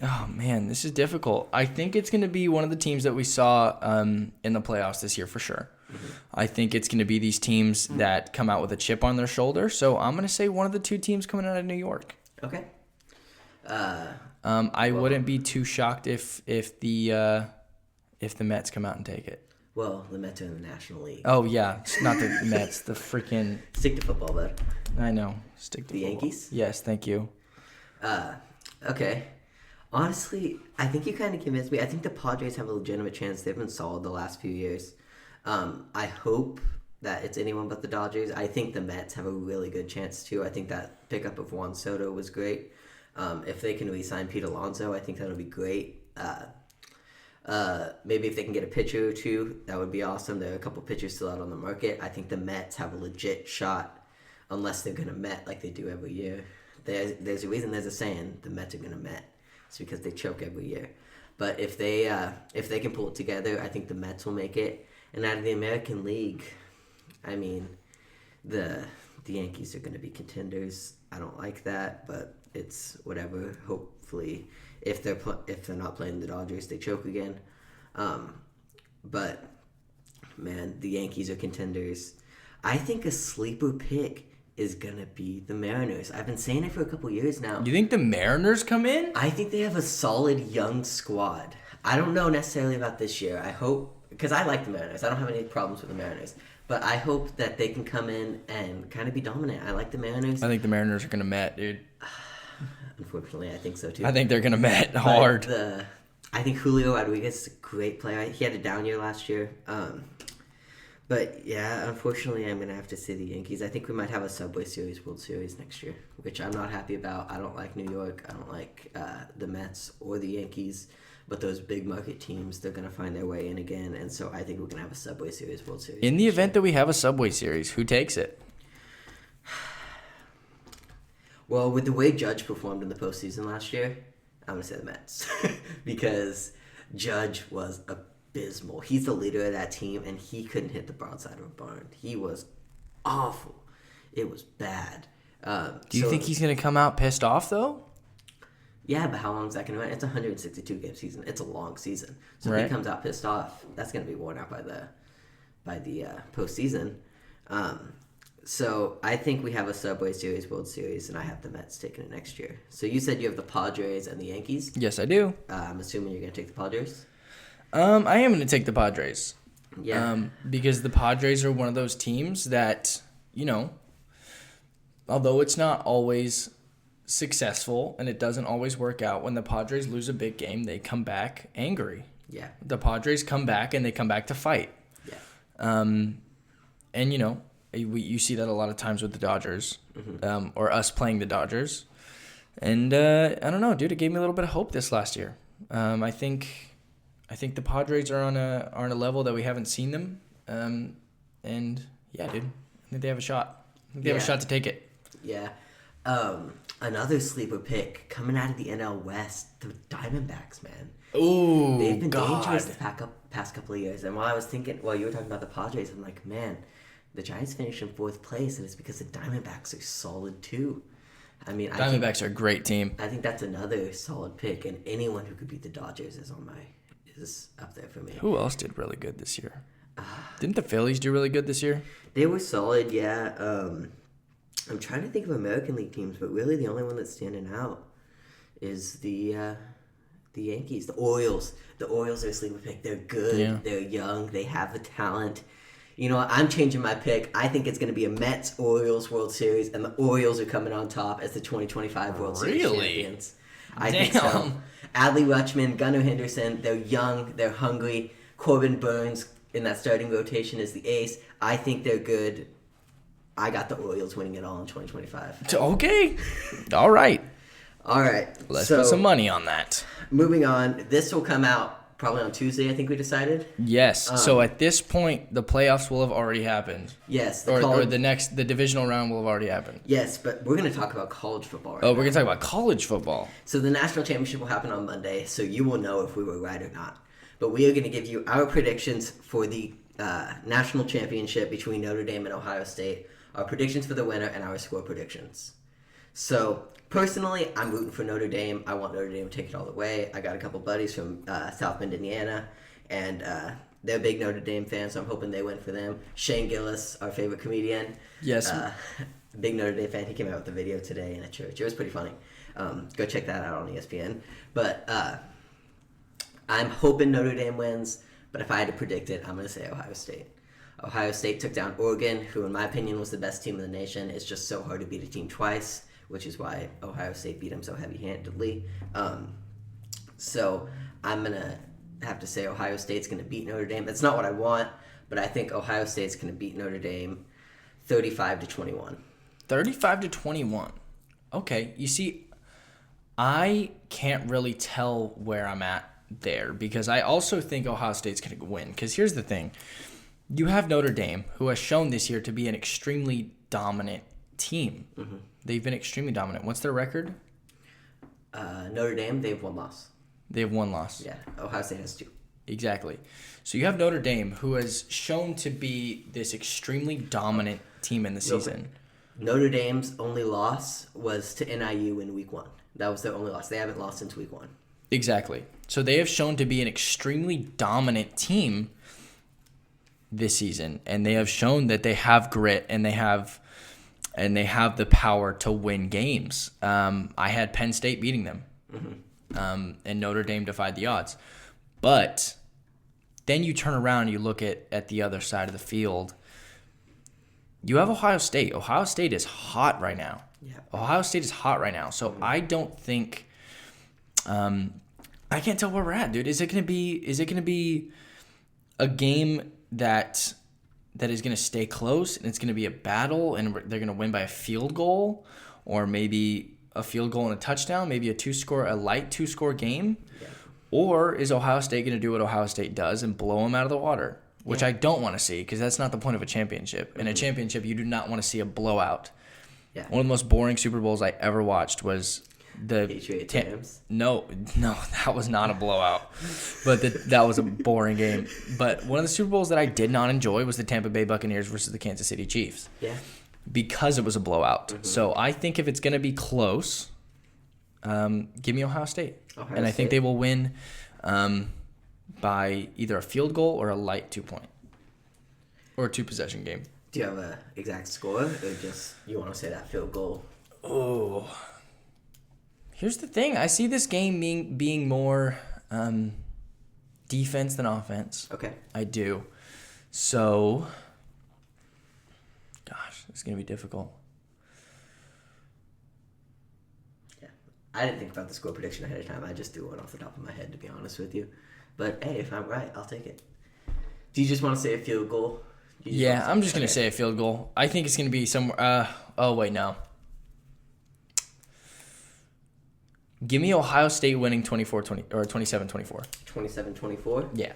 Oh, man, this is difficult. I think it's going to be one of the teams that we saw in the playoffs this year for sure. Mm-hmm. I think it's going to be these teams that come out with a chip on their shoulder. So I'm going to say one of the two teams coming out of New York. Okay. I wouldn't be too shocked if the Mets come out and take it. Well, the Mets are in the National League. Oh, yeah. It's not the Mets. The freaking... Stick to football, bud. I know. Stick to the football. Yankees? Yes, thank you. Okay. Honestly, I think you kind of convinced me. I think the Padres have a legitimate chance. They've been solid the last few years. I hope that it's anyone but the Dodgers. I think the Mets have a really good chance too. I think that pickup of Juan Soto was great. If they can re-sign Pete Alonso, I think that'll be great. Maybe if they can get a pitcher or two, that would be awesome. There are a couple pitchers still out on the market. I think the Mets have a legit shot, unless they're gonna Met like they do every year. There's a reason there's a saying the Mets are gonna Met. It's because they choke every year. But if they can pull it together, I think the Mets will make it. And out of the American League, I mean, the Yankees are going to be contenders. I don't like that, but it's whatever. Hopefully, if they're not playing the Dodgers, they choke again. But man, the Yankees are contenders. I think a sleeper pick is gonna be the Mariners. I've been saying it for a couple years now. You think the Mariners come in? I think they have a solid young squad. I don't know necessarily about this year. I hope, because I like the Mariners. I don't have any problems with the Mariners. But I hope that they can come in and kind of be dominant. I like the Mariners. I think the Mariners are going to Met, dude. Unfortunately, I think so too. I think they're going to Met hard. I think Julio Rodriguez is a great player. He had a down year last year. But yeah, unfortunately, I'm going to have to say the Yankees. I think we might have a Subway Series, World Series next year, which I'm not happy about. I don't like New York. I don't like the Mets or the Yankees. But those big market teams, they're going to find their way in again. And so I think we're going to have a Subway Series, World Series. In the event that we have a Subway Series, who takes it? Well, with the way Judge performed in the postseason last year, I'm going to say the Mets. Because Judge was abysmal. He's the leader of that team, and he couldn't hit the broadside of a barn. He was awful. It was bad. Do you think he's going to come out pissed off, though? Yeah, but how long is that going to run? It's a 162-game season. It's a long season. So right. If he comes out pissed off, that's going to be worn out by the postseason. So I think we have a Subway Series, World Series, and I have the Mets taking it next year. So you said you have the Padres and the Yankees? Yes, I do. I'm assuming you're going to take the Padres? I am going to take the Padres. Yeah. Because the Padres are one of those teams that, although it's not always successful and it doesn't always work out, when the Padres lose a big game, they come back angry. Yeah. The Padres come back and they come back to fight. Yeah. And, you see that a lot of times with the Dodgers, or us playing the Dodgers. And I don't know, dude, it gave me a little bit of hope this last year. I think the Padres are on a level that we haven't seen them. And yeah, dude, I think they have a shot. They have a shot to take it. Yeah. Another sleeper pick coming out of the NL West, the Diamondbacks, man. Ooh, They've been God. dangerous the past couple of years. And while I was thinking, while you were talking about the Padres, I'm like, man, the Giants finished in 4th place, and it's because the Diamondbacks are solid too. I mean, Diamondbacks are a great team. I think that's another solid pick, and anyone who could beat the Dodgers is up there for me. Who else did really good this year? Didn't the Phillies do really good this year? They were solid, yeah. I'm trying to think of American League teams, but really the only one that's standing out is the Yankees, the Orioles. The Orioles are a sleeper pick. They're good. Yeah. They're young. They have the talent. You know what? I'm changing my pick. I think it's going to be a Mets-Orioles World Series, and the Orioles are coming on top as the 2025 World Series champions. I think so. Adley Rutschman, Gunnar Henderson, they're young. They're hungry. Corbin Burns in that starting rotation is the ace. I think they're good. I got the Orioles winning it all in 2025. Okay. All right. All right. Let's put some money on that. Moving on. This will come out probably on Tuesday, I think we decided. Yes. So at this point, the playoffs will have already happened. Yes. Or the divisional round will have already happened. Yes, but we're going to talk about college football right now. We're going to talk about college football. So the national championship will happen on Monday, so you will know if we were right or not. But we are going to give you our predictions for the national championship between Notre Dame and Ohio State, our predictions for the winner, and our score predictions. So, personally, I'm rooting for Notre Dame. I want Notre Dame to take it all the way. I got a couple buddies from South Bend, Indiana, and they're big Notre Dame fans, so I'm hoping they win for them. Shane Gillis, our favorite comedian. Yes. Big Notre Dame fan. He came out with a video today in a church. It was pretty funny. Go check that out on ESPN. But I'm hoping Notre Dame wins, but if I had to predict it, I'm going to say Ohio State. Ohio State took down Oregon, who in my opinion was the best team in the nation. It's just so hard to beat a team twice, which is why Ohio State beat them so heavy-handedly. So I'm going to have to say Ohio State's going to beat Notre Dame. That's not what I want, but I think Ohio State's going to beat Notre Dame 35-21. 35-21. Okay, you see, I can't really tell where I'm at there because I also think Ohio State's going to win. Because here's the thing. You have Notre Dame, who has shown this year to be an extremely dominant team. Mm-hmm. They've been extremely dominant. What's their record? Notre Dame, they have 1 loss. They have 1 loss. Yeah, Ohio State has 2. Exactly. So you have Notre Dame, who has shown to be this extremely dominant team in the season. Notre Dame's only loss was to NIU in week 1. That was their only loss. They haven't lost since week 1. Exactly. So they have shown to be an extremely dominant team this season, and they have shown that they have grit and they have the power to win games. I had Penn State beating them, and Notre Dame defied the odds. But then you turn around and you look at the other side of the field. You have Ohio State. Ohio State is hot right now. Yeah. Ohio State is hot right now. So I don't think I can't tell where we're at, dude. Is it gonna be a game that is gonna stay close and it's gonna be a battle and they're gonna win by a field goal, or maybe a field goal and a touchdown, maybe a light two-score game? Yeah. Or is Ohio State gonna do what Ohio State does and blow them out of the water? Which I don't want to see, because that's not the point of a championship. In a championship, you do not want to see a blowout. Yeah. One of the most boring Super Bowls I ever watched was the Patriots Rams. No, that was not a blowout. But that was a boring game. But one of the Super Bowls that I did not enjoy was the Tampa Bay Buccaneers versus the Kansas City Chiefs. Yeah. Because it was a blowout. Mm-hmm. So I think if it's going to be close, give me Ohio State. I think they will win by either a field goal or a light 2-point or a 2-possession game. Do you have an exact score, or just you want to say that field goal? Oh, here's the thing. I see this game being more defense than offense. Okay. I do. So, gosh, it's going to be difficult. Yeah. I didn't think about the score prediction ahead of time. I just threw one off the top of my head, to be honest with you. But, hey, if I'm right, I'll take it. Do you just want to say a field goal? Yeah, I'm just going to say a field goal. I think it's going to be somewhere. Oh, wait, no. Give me Ohio State winning 24-20 or 27-24. 27-24? Yeah.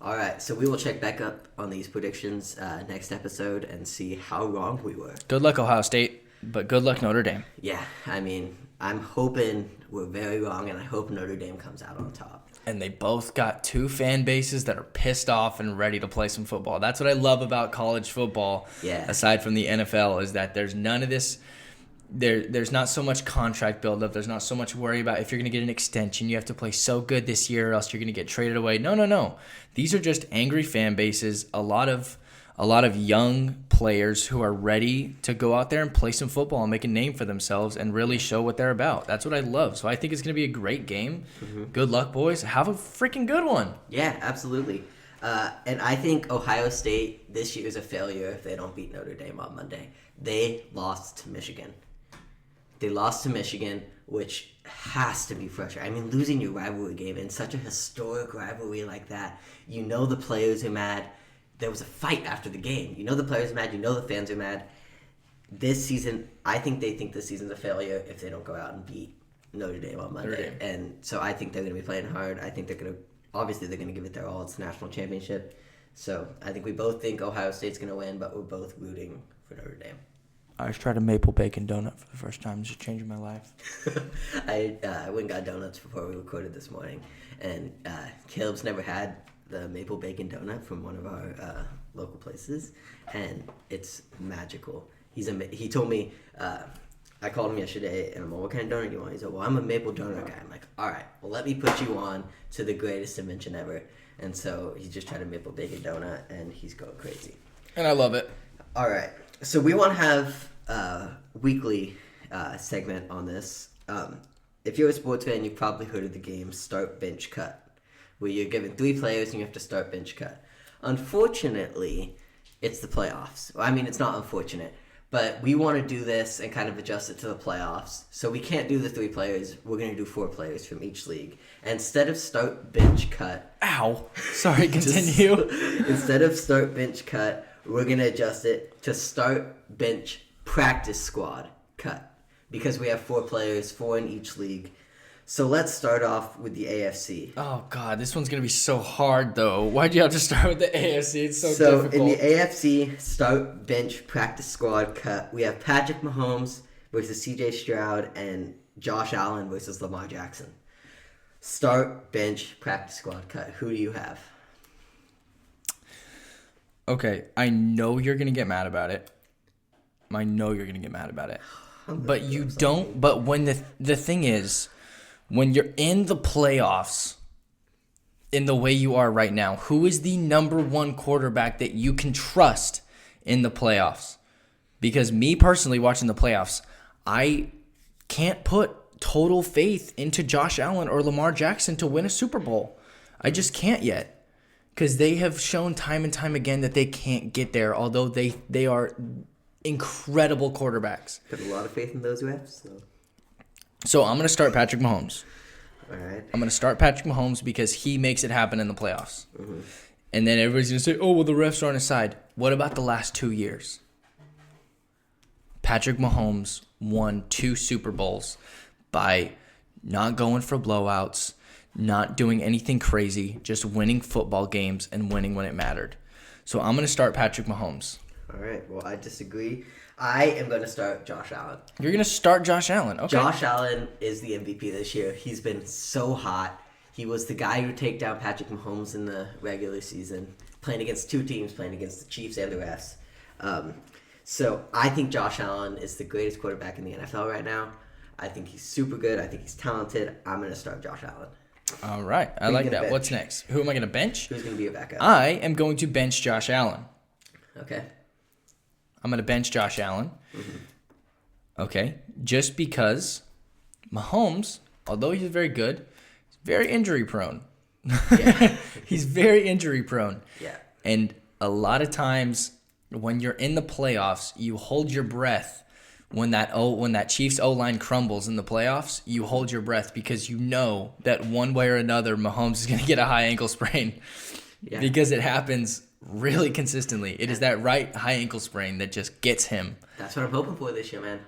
All right, so we will check back up on these predictions next episode and see how wrong we were. Good luck, Ohio State, but good luck, Notre Dame. Yeah, I mean, I'm hoping we're very wrong, and I hope Notre Dame comes out on top. And they both got 2 fan bases that are pissed off and ready to play some football. That's what I love about college football, aside from the NFL, is that there's none of this. There's not so much contract buildup. There's not so much worry about if you're going to get an extension. You have to play so good this year or else you're going to get traded away. No. These are just angry fan bases, a lot of young players who are ready to go out there and play some football and make a name for themselves and really show what they're about. That's what I love. So I think it's going to be a great game. Mm-hmm. Good luck, boys. Have a freaking good one. Yeah, absolutely. And I think Ohio State this year is a failure if they don't beat Notre Dame on Monday. They lost to Michigan. Which has to be frustrating. I mean, losing your rivalry game in such a historic rivalry like that, you know the players are mad. There was a fight after the game. You know the players are mad. You know the fans are mad. This season, I think they think this season's a failure if they don't go out and beat Notre Dame on Monday. And so I think they're going to be playing hard. I think they're going to give it their all. It's a national championship. So I think we both think Ohio State's going to win, but we're both rooting for Notre Dame. I just tried a maple bacon donut for the first time. It's just changing my life. I went and got donuts before we recorded this morning. And Caleb's never had the maple bacon donut from one of our local places. And it's magical. He told me, I called him yesterday, and I'm like, what kind of donut do you want? He's like, well, I'm a maple donut guy. I'm like, all right, well, let me put you on to the greatest invention ever. And so he just tried a maple bacon donut, and he's going crazy. And I love it. All right. So we want to have a weekly segment on this. If you're a sports fan, you've probably heard of the game Start, Bench, Cut, where you're given 3 players and you have to start, bench, cut. Unfortunately, it's the playoffs. I mean, it's not unfortunate, But we want to do this and kind of adjust it to the playoffs. So we can't do the 3 players. We're going to do 4 players from each league. And instead of start, bench, cut. Ow. Sorry, continue. Instead of start, bench, cut, we're going to adjust it to start, bench, practice squad, cut. Because we have 4 players, 4 in each league. So let's start off with the AFC. Oh, God. This one's going to be so hard, though. Why'd you have to start with the AFC? It's so difficult. In the AFC, start, bench, practice squad, cut, we have Patrick Mahomes versus CJ Stroud and Josh Allen versus Lamar Jackson. Start, bench, practice squad, cut. Who do you have? Okay, I know you're going to get mad about it. But you don't. But when the thing is, when you're in the playoffs, in the way you are right now, who is the number 1 quarterback that you can trust in the playoffs? Because me personally, watching the playoffs, I can't put total faith into Josh Allen or Lamar Jackson to win a Super Bowl. I just can't yet. Because they have shown time and time again that they can't get there, although they are incredible quarterbacks. Put a lot of faith in those refs. So I'm going to start Patrick Mahomes. All right. I'm going to start Patrick Mahomes because he makes it happen in the playoffs. Mm-hmm. And then everybody's going to say, oh, well, the refs are on his side. What about the last 2 years? Patrick Mahomes won 2 Super Bowls by not going for blowouts, not doing anything crazy, just winning football games and winning when it mattered. So I'm going to start Patrick Mahomes. All right. Well, I disagree. I am going to start Josh Allen. You're going to start Josh Allen. Okay. Josh Allen is the MVP this year. He's been so hot. He was the guy who take down Patrick Mahomes in the regular season, playing against 2 teams, playing against the Chiefs and the refs. So I think Josh Allen is the greatest quarterback in the NFL right now. I think he's super good. I think he's talented. I'm going to start Josh Allen. All right. I like that. Bench? What's next? Who am I going to bench? Who's going to be your backup? I am going to bench Josh Allen. Okay. I'm going to bench Josh Allen. Mm-hmm. Okay. Just because Mahomes, although he's very good, he's very injury prone. Yeah. He's very injury prone. Yeah. And a lot of times when you're in the playoffs, you hold your breath when that Chiefs O-line crumbles in the playoffs. You hold your breath because you know that one way or another Mahomes is going to get a high ankle sprain. Yeah. Because it happens really consistently. It is that right high ankle sprain that just gets him. That's what I'm hoping for this year, man.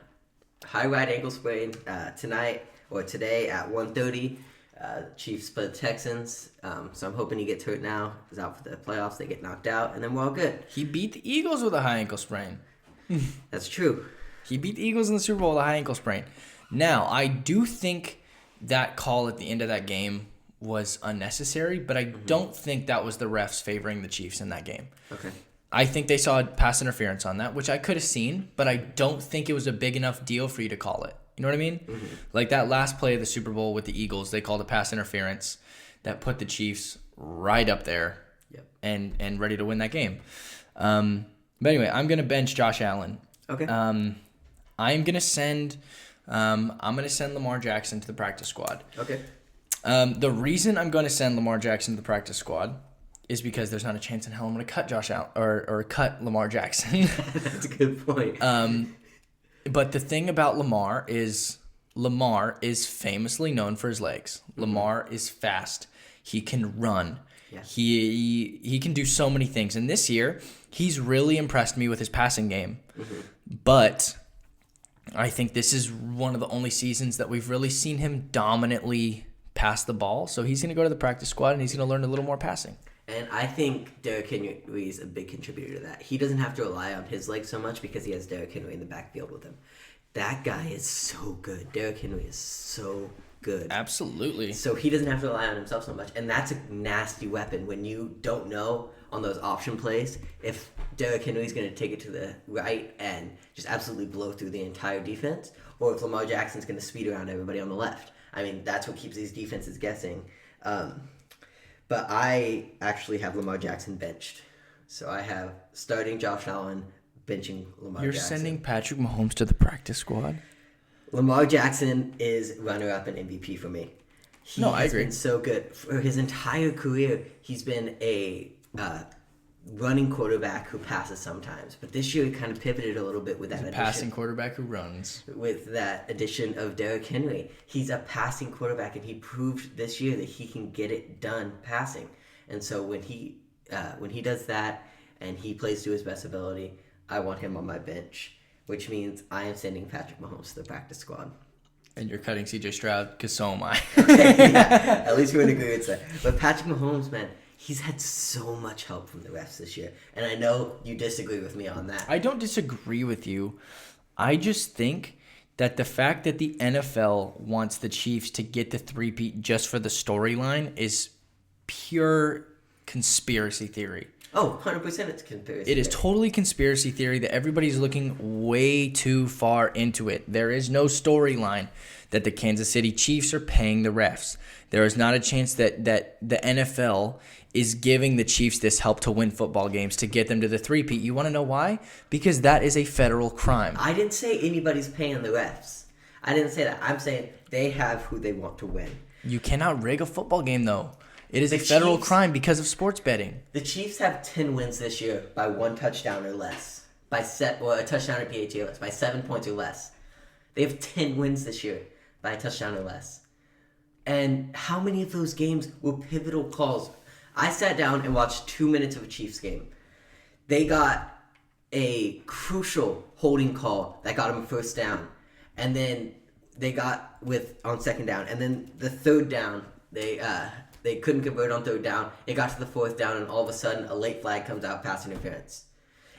High right ankle sprain tonight or today at 1:30. Chiefs play the Texans. So I'm hoping he gets hurt now. He's out for the playoffs. They get knocked out, and then we're all good. He beat the Eagles with a high ankle sprain. That's true. He beat the Eagles in the Super Bowl with a high ankle sprain. Now, I do think that call at the end of that game was unnecessary, but I don't think that was the refs favoring the Chiefs in that game. Okay. I think they saw pass interference on that, which I could have seen, but I don't think it was a big enough deal for you to call it. You know what I mean? Mm-hmm. Like that last play of the Super Bowl with the Eagles, they called a pass interference that put the Chiefs right up there and ready to win that game. But anyway, I'm going to bench Josh Allen. Okay. I'm going to send Lamar Jackson to the practice squad. Okay. The reason I'm going to send Lamar Jackson to the practice squad is because there's not a chance in hell I'm going to cut Josh Allen or cut Lamar Jackson. That's a good point. But the thing about Lamar is famously known for his legs. Mm-hmm. Lamar is fast. He can run. Yeah. He can do so many things. And this year, he's really impressed me with his passing game. Mm-hmm. But I think this is one of the only seasons that we've really seen him dominantly pass the ball. So he's going to go to the practice squad and he's going to learn a little more passing. And I think Derrick Henry is a big contributor to that. He doesn't have to rely on his legs so much because he has Derrick Henry in the backfield with him. That guy is so good. Derrick Henry is so good. Absolutely. So he doesn't have to rely on himself so much. And that's a nasty weapon when you don't know on those option plays if Derrick Henry's going to take it to the right and just absolutely blow through the entire defense, or if Lamar Jackson's going to speed around everybody on the left. I mean, that's what keeps these defenses guessing. But I actually have Lamar Jackson benched. So I have starting Josh Allen, benching Lamar Jackson. You're sending Patrick Mahomes to the practice squad? Lamar Jackson is runner-up and MVP for me. I agree. He's been so good. For his entire career, he's been a running quarterback who passes sometimes. But this year, he kind of pivoted a little bit with that He's a addition. passing quarterback who runs. With that addition of Derrick Henry. He's a passing quarterback, and he proved this year that he can get it done passing. And so when he does that and he plays to his best ability, I want him on my bench, which means I am sending Patrick Mahomes to the practice squad. And you're cutting C.J. Stroud, because so am I. Yeah, at least we're in agreement there. But Patrick Mahomes, man, he's had so much help from the refs this year. And I know you disagree with me on that. I don't disagree with you. I just think that the fact that the NFL wants the Chiefs to get the three-peat just for the storyline is pure conspiracy theory. Oh, 100% it's conspiracy. It is totally conspiracy theory that everybody's looking way too far into it. There is no storyline that the Kansas City Chiefs are paying the refs. There is not a chance that the NFL is giving the Chiefs this help to win football games to get them to the three-peat. You want to know why? Because that is a federal crime. I didn't say anybody's paying the refs. I didn't say that. I'm saying they have who they want to win. You cannot rig a football game, though. It is a federal crime because of sports betting. The Chiefs have 10 wins this year by 1 touchdown or less. Or a touchdown or PAT or less. By 7 points or less. They have 10 wins this year by a touchdown or less. And how many of those games were pivotal calls? I sat down and watched 2 minutes of a Chiefs game. They got a crucial holding call that got them a first down. And then they got on second down. And then the third down, they couldn't convert on third down. It got to the fourth down, and all of a sudden, a late flag comes out, pass interference.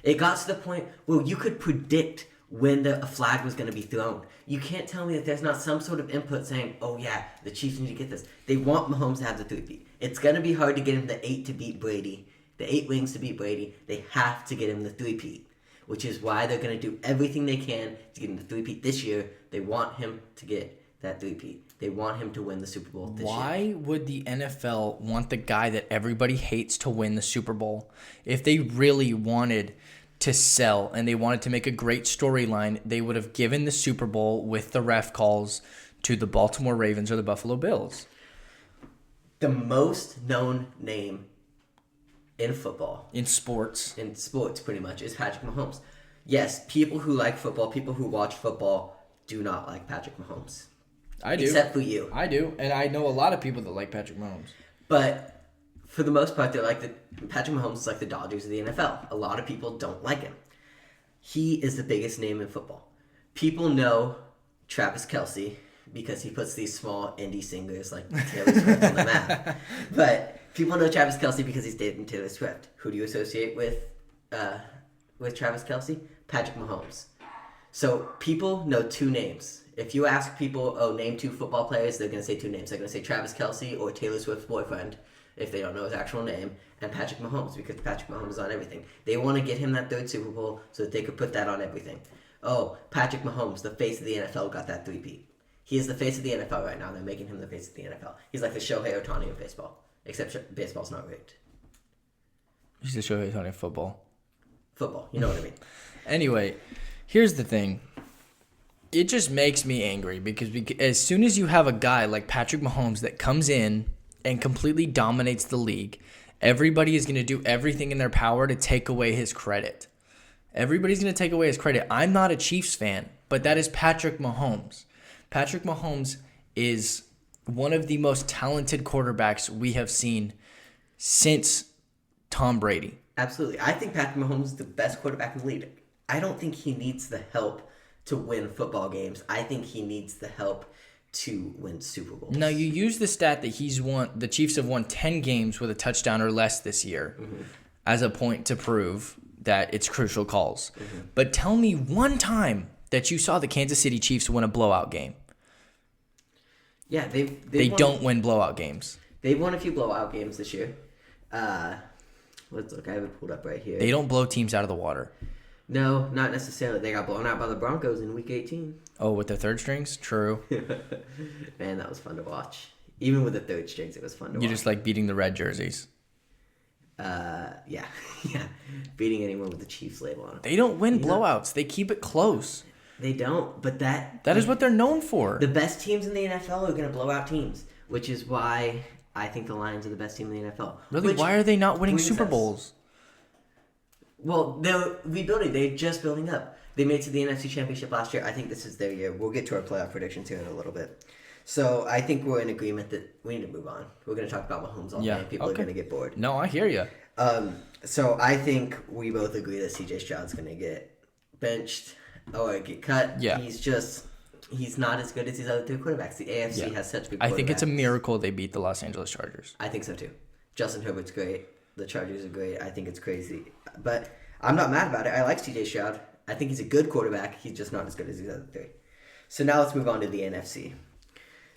It got to the point where you could predict when a flag was going to be thrown. You can't tell me that there's not some sort of input saying, oh yeah, the Chiefs need to get this. They want Mahomes to have the three-peat. It's going to be hard to get him the 8 to beat Brady. The 8 rings to beat Brady. They have to get him the three-peat, which is why they're going to do everything they can to get him the three-peat this year. They want him to get that three-peat. They want him to win the Super Bowl this year. Why would the NFL want the guy that everybody hates to win the Super Bowl? If they really wanted to sell and they wanted to make a great storyline, they would have given the Super Bowl with the ref calls to the Baltimore Ravens or the Buffalo Bills. The most known name in football. In sports, pretty much, is Patrick Mahomes. Yes, people who like football, people who watch football do not like Patrick Mahomes. I do. Except for you. I do. And I know a lot of people that like Patrick Mahomes. But for the most part, Patrick Mahomes is like the Dodgers of the NFL. A lot of people don't like him. He is the biggest name in football. People know Travis Kelce because he puts these small indie singers like Taylor Swift on the map. But people know Travis Kelce because he's dating Taylor Swift. Who do you associate with Travis Kelce? Patrick Mahomes. So people know 2 names. If you ask people, name 2 football players, they're going to say 2 names. They're going to say Travis Kelce or Taylor Swift's boyfriend, if they don't know his actual name, and Patrick Mahomes, because Patrick Mahomes is on everything. They want to get him that 3rd Super Bowl so that they could put that on everything. Oh, Patrick Mahomes, the face of the NFL, got that 3-peat. He is the face of the NFL right now. They're making him the face of the NFL. He's like the Shohei Ohtani of baseball, except baseball's not rigged. He's the Shohei Ohtani of football. Football, you know what I mean. Anyway, here's the thing. It just makes me angry because as soon as you have a guy like Patrick Mahomes that comes in and completely dominates the league, everybody is going to do everything in their power to take away his credit. Everybody's going to take away his credit. I'm not a Chiefs fan, but that is Patrick Mahomes. Patrick Mahomes is one of the most talented quarterbacks we have seen since Tom Brady. Absolutely. I think Patrick Mahomes is the best quarterback in the league. I don't think he needs the help to win football games. I think he needs the help to win Super Bowls. Now, you use the stat that the Chiefs have won 10 games with a touchdown or less this year as a point to prove that it's crucial calls. But tell me one time that you saw the Kansas City Chiefs win a blowout game. Yeah, they don't win blowout games. They've won a few blowout games this year. Let's look. I have it pulled up right here. They don't blow teams out of the water. No, not necessarily. They got blown out by the Broncos in Week 18. Oh, with their 3rd strings? True. Man, that was fun to watch. Even with the 3rd strings, it was fun to watch. You just like beating the red jerseys. Yeah. Beating anyone with the Chiefs label on it. They don't win blowouts. They keep it close. They don't, but that is what they're known for. The best teams in the NFL are going to blow out teams, which is why I think the Lions are the best team in the NFL. Really? Why are they not winning Super Bowls? Well, they're rebuilding. They're just building up. They made it to the NFC Championship last year. I think this is their year. We'll get to our playoff predictions here in a little bit. So I think we're in agreement that we need to move on. We're going to talk about Mahomes all day. People are going to get bored. No, I hear you. So I think we both agree that C.J. Stroud's going to get benched or get cut. Yeah. He's not as good as these other three quarterbacks. The AFC has such good quarterbacks. I think it's a miracle they beat the Los Angeles Chargers. I think so too. Justin Herbert's great. The Chargers are great. I think it's crazy. But I'm not mad about it. I like C.J. Stroud. I think he's a good quarterback. He's just not as good as these other three. So now let's move on to the NFC.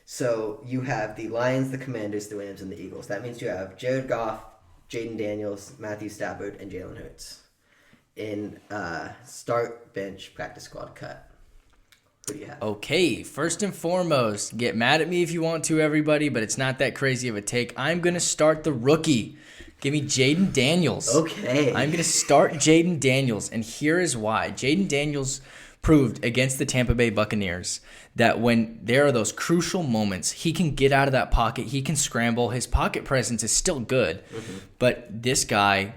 So you have the Lions, the Commanders, the Rams, and the Eagles. That means you have Jared Goff, Jaden Daniels, Matthew Stafford, and Jalen Hurts in start, bench, practice squad cut. Who do you have? Okay, first and foremost, get mad at me if you want to, everybody, but it's not that crazy of a take. I'm going to start the rookie. Give me Jaden Daniels. Okay. I'm going to start Jaden Daniels, and here is why. Jaden Daniels proved against the Tampa Bay Buccaneers that when there are those crucial moments, he can get out of that pocket. He can scramble. His pocket presence is still good, but this guy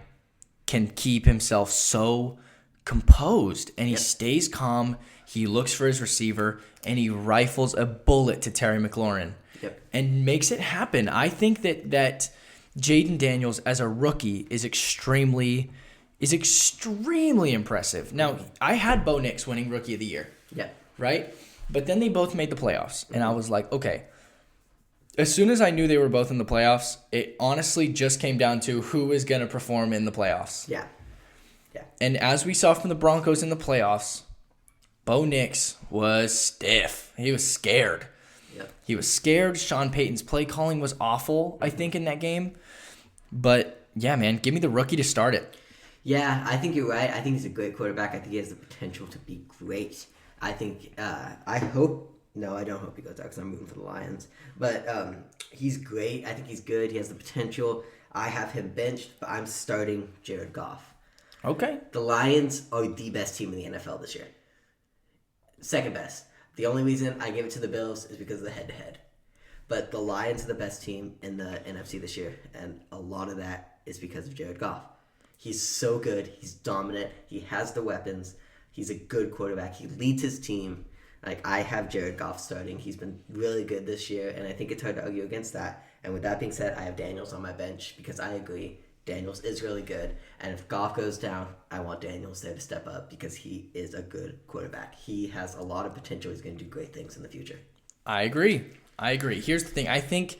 can keep himself so composed, and he stays calm. He looks for his receiver, and he rifles a bullet to Terry McLaurin and makes it happen. I think that Jaden Daniels as a rookie is extremely impressive. Now, I had Bo Nix winning Rookie of the Year. Yeah. Right? But then they both made the playoffs. And I was like, okay. As soon as I knew they were both in the playoffs, it honestly just came down to who is going to perform in the playoffs. Yeah. Yeah. And as we saw from the Broncos in the playoffs, Bo Nix was stiff. He was scared. Yep. He was scared. Sean Payton's play calling was awful, I think, in that game. But, yeah, man, give me the rookie to start it. Yeah, I think you're right. I think he's a great quarterback. I think he has the potential to be great. I think, I don't hope he goes out because I'm rooting for the Lions. But he's great. I think he's good. He has the potential. I have him benched, but I'm starting Jared Goff. Okay. The Lions are the best team in the NFL this year. Second best. The only reason I give it to the Bills is because of the head-to-head. But the Lions are the best team in the NFC this year, and a lot of that is because of Jared Goff. He's so good. He's dominant. He has the weapons. He's a good quarterback. He leads his team. Like, I have Jared Goff starting. He's been really good this year, and I think it's hard to argue against that. And with that being said, I have Daniels on my bench because I agree. Daniels is really good. And if Goff goes down, I want Daniels there to step up because he is a good quarterback. He has a lot of potential. He's going to do great things in the future. I agree. Here's the thing. I think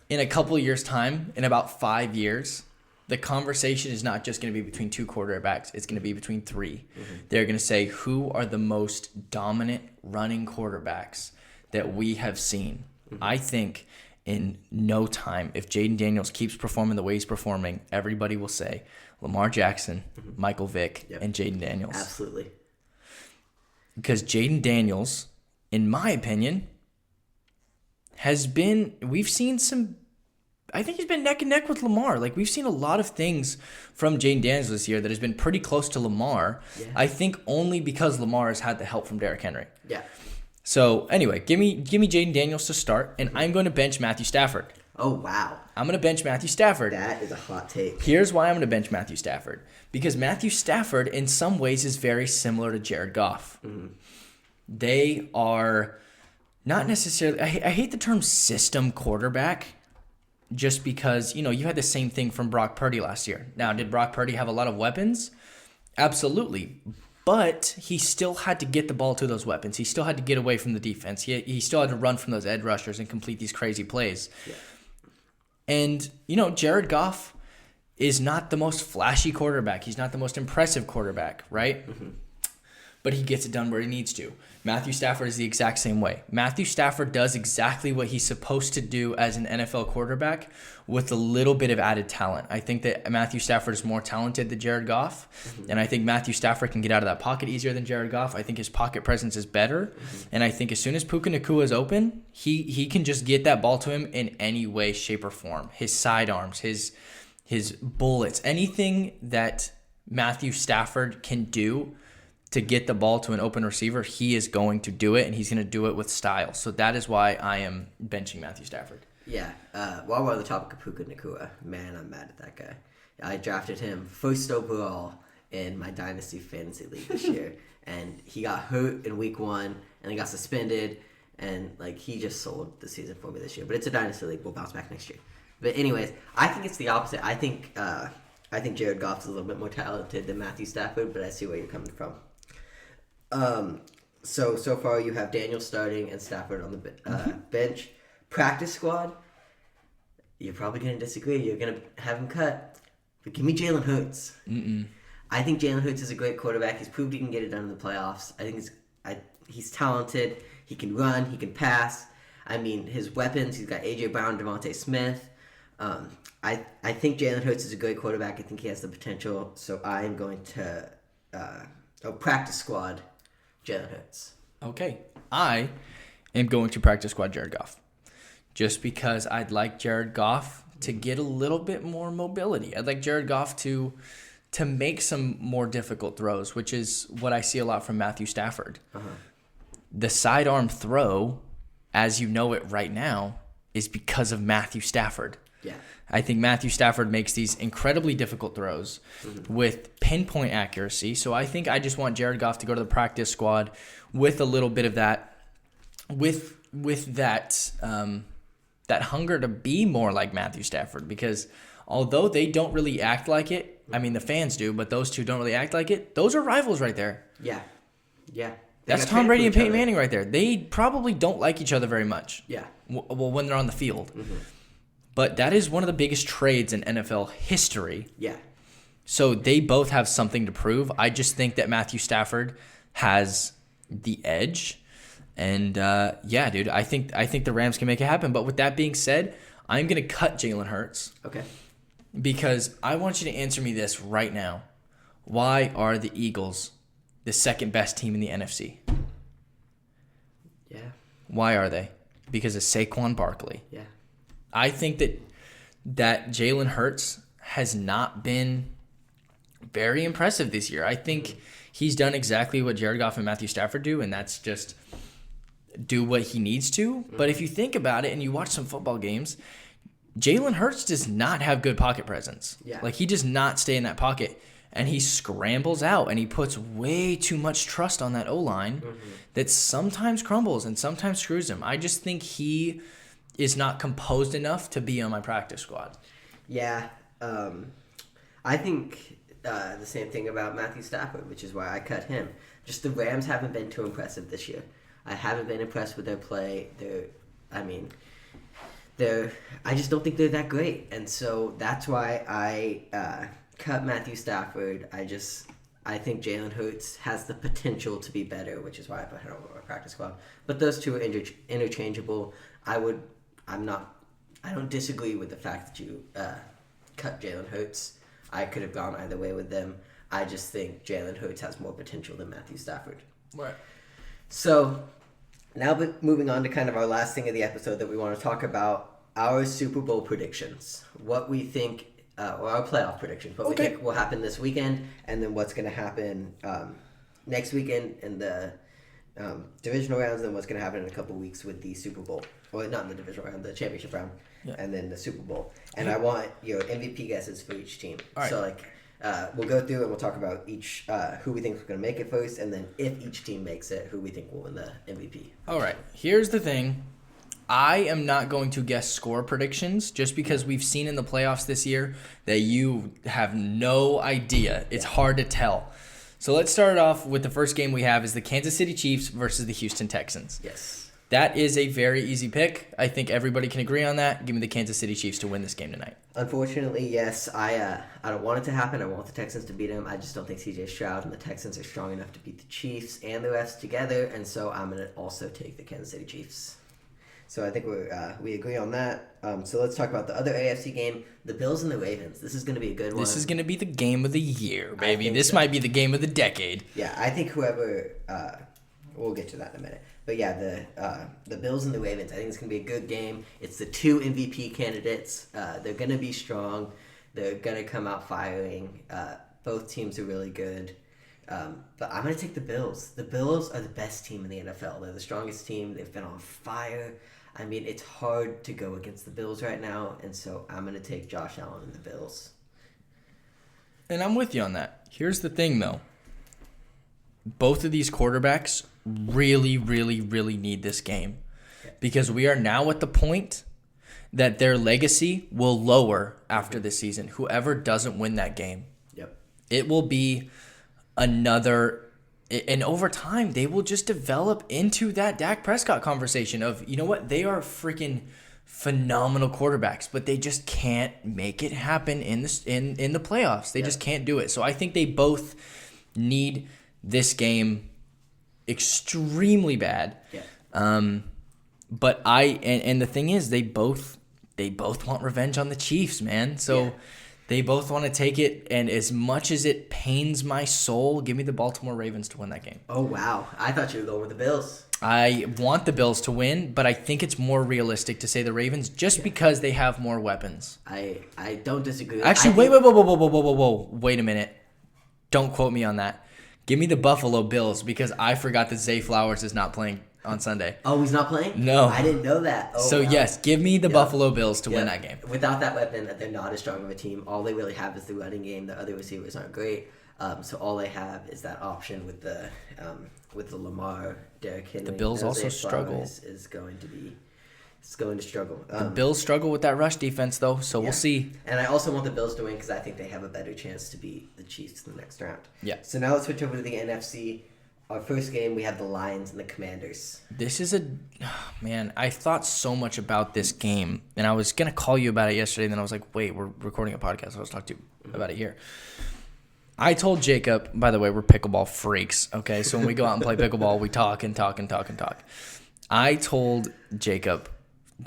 in a couple of years' time, in about 5 years, the conversation is not just going to be between two quarterbacks. It's going to be between three. They're going to say, who are the most dominant running quarterbacks that we have seen? I think in no time, if Jaden Daniels keeps performing the way he's performing, everybody will say Lamar Jackson, Michael Vick, and Jaden Daniels. Absolutely. Because Jaden Daniels, in my opinion, we've seen some, I think he's been neck and neck with Lamar. Like, we've seen a lot of things from Jaden Daniels this year that has been pretty close to Lamar. Yeah. I think only because Lamar has had the help from Derrick Henry. Yeah. So, anyway, give me Jaden Daniels to start, and I'm going to bench Matthew Stafford. Oh, wow. I'm going to bench Matthew Stafford. That is a hot take. Here's why I'm going to bench Matthew Stafford. Because Matthew Stafford, in some ways, is very similar to Jared Goff. They are not necessarily... I hate the term system quarterback just because, you had the same thing from Brock Purdy last year. Now, did Brock Purdy have a lot of weapons? Absolutely. But he still had to get the ball to those weapons. He still had to get away from the defense. He still had to run from those edge rushers and complete these crazy plays. Yeah. And, Jared Goff is not the most flashy quarterback. He's not the most impressive quarterback, right? But he gets it done where he needs to. Matthew Stafford is the exact same way. Matthew Stafford does exactly what he's supposed to do as an NFL quarterback with a little bit of added talent. I think that Matthew Stafford is more talented than Jared Goff, and I think Matthew Stafford can get out of that pocket easier than Jared Goff. I think his pocket presence is better, and I think as soon as Puka Nacua is open, he can just get that ball to him in any way, shape, or form. His sidearms, his bullets, anything that Matthew Stafford can do to get the ball to an open receiver, he is going to do it, and he's going to do it with style. So that is why I am benching Matthew Stafford. Yeah. While we're on the topic of Puka Nacua, man, I'm mad at that guy. I drafted him first overall in my Dynasty Fantasy League this year. And he got hurt in week 1, and he got suspended. And, like, he just sold the season for me this year. But it's a Dynasty League. We'll bounce back next year. But anyways, I think it's the opposite. I think Jared Goff's a little bit more talented than Matthew Stafford, but I see where you're coming from. So far you have Daniel starting and Stafford on the bench. Practice squad, you're probably going to disagree. You're going to have him cut. But give me Jalen Hurts. I think Jalen Hurts is a great quarterback. He's proved he can get it done in the playoffs. I think he's talented. He can run. He can pass. I mean, his weapons, he's got A.J. Brown, Devontae Smith. I think Jalen Hurts is a great quarterback. I think he has the potential. So I am going to practice squad Jalen Hurts. Okay. I am going to practice squad Jared Goff. Just because I'd like Jared Goff to get a little bit more mobility. I'd like Jared Goff to make some more difficult throws, which is what I see a lot from Matthew Stafford. The sidearm throw, as you know it right now, is because of Matthew Stafford. Yeah. I think Matthew Stafford makes these incredibly difficult throws with pinpoint accuracy. So I think I just want Jared Goff to go to the practice squad with a little bit of that, with that hunger to be more like Matthew Stafford. Because although they don't really act like it, I mean the fans do, but those two don't really act like it. Those are rivals right there. Yeah. That's Tom Brady and Peyton Manning right there. They probably don't like each other very much. Yeah. Well, when they're on the field. But that is one of the biggest trades in NFL history. Yeah. So they both have something to prove. I just think that Matthew Stafford has the edge. And yeah, dude, I think the Rams can make it happen. But with that being said, I'm going to cut Jalen Hurts. Okay. Because I want you to answer me this right now. Why are the Eagles the second best team in the NFC? Yeah. Why are they? Because of Saquon Barkley. Yeah. I think that Jalen Hurts has not been very impressive this year. I think he's done exactly what Jared Goff and Matthew Stafford do, and that's just do what he needs to. But if you think about it and you watch some football games, Jalen Hurts does not have good pocket presence. Yeah. Like, he does not stay in that pocket. And he scrambles out, and he puts way too much trust on that O-line that sometimes crumbles and sometimes screws him. I just think he is not composed enough to be on my practice squad. Yeah. I think the same thing about Matthew Stafford, which is why I cut him. Just the Rams haven't been too impressive this year. I haven't been impressed with their play. I just don't think they're that great. And so that's why I cut Matthew Stafford. I think Jalen Hurts has the potential to be better, which is why I put him on my practice squad. But those two are interchangeable. I don't disagree with the fact that you cut Jalen Hurts. I could have gone either way with them. I just think Jalen Hurts has more potential than Matthew Stafford. Right. So now moving on to kind of our last thing of the episode that we want to talk about, our Super Bowl predictions. What we think, or our playoff predictions. What we think will happen this weekend, and then what's going to happen next weekend in the divisional rounds, and what's going to happen in a couple weeks with the Super Bowl. Well, not in the divisional round, the championship round, and then the Super Bowl. And I want your MVP guesses for each team. All right. So, we'll go through and we'll talk about each who we think is going to make it first, and then if each team makes it, who we think will win the MVP. All right. Here's the thing. I am not going to guess score predictions just because we've seen in the playoffs this year that you have no idea. It's hard to tell. So let's start off with the first game we have is the Kansas City Chiefs versus the Houston Texans. Yes. That is a very easy pick. I think everybody can agree on that. Give me the Kansas City Chiefs to win this game tonight. Unfortunately, yes. I don't want it to happen. I want the Texans to beat them. I just don't think C.J. Stroud and the Texans are strong enough to beat the Chiefs and the refs together, and so I'm going to also take the Kansas City Chiefs. So I think we agree on that. So let's talk about the other AFC game, the Bills and the Ravens. This is going to be a good one. This is going to be the game of the year, baby. This might be the game of the decade. Yeah, I think whoever we'll get to that in a minute. But yeah, the Bills and the Ravens, I think it's going to be a good game. It's the two MVP candidates. They're going to be strong. They're going to come out firing. Both teams are really good. But I'm going to take the Bills. The Bills are the best team in the NFL. They're the strongest team. They've been on fire. I mean, it's hard to go against the Bills right now, and so I'm going to take Josh Allen and the Bills. And I'm with you on that. Here's the thing, though. Both of these quarterbacks really, really, really need this game because we are now at the point that their legacy will lower after this season. Whoever doesn't win that game, it will be another. And over time, they will just develop into that Dak Prescott conversation of, you know what, they are freaking phenomenal quarterbacks, but they just can't make it happen in the playoffs. They just can't do it. So I think they both need this game extremely bad. But and the thing is, they both want revenge on the Chiefs, man. So they both want to take it, and as much as it pains my soul, give me the Baltimore Ravens to win that game. Oh, wow. I thought you were going with the Bills. I want the Bills to win, but I think it's more realistic to say the Ravens just because they have more weapons. I don't disagree. Actually, wait a minute. Don't quote me on that. Give me the Buffalo Bills because I forgot that Zay Flowers is not playing on Sunday. Oh, he's not playing? No. I didn't know that. Oh, so, wow. Yes, give me the Buffalo Bills to win that game. Without that weapon, they're not as strong of a team. All they really have is the running game. The other receivers aren't great. So all they have is that option with the Lamar, Derrick Henry. The Bills also struggle. Is going to struggle. The Bills struggle with that rush defense, though, so we'll see. And I also want the Bills to win because I think they have a better chance to beat the Chiefs in the next round. Yeah. So now let's switch over to the NFC. Our first game, we have the Lions and the Commanders. This is man, I thought so much about this game, and I was going to call you about it yesterday, and then I was like, wait, we're recording a podcast, so let's talk to you about it here. I told Jacob, by the way, we're pickleball freaks, okay? So when we go out and play pickleball, we talk and talk and talk and talk. I told Jacob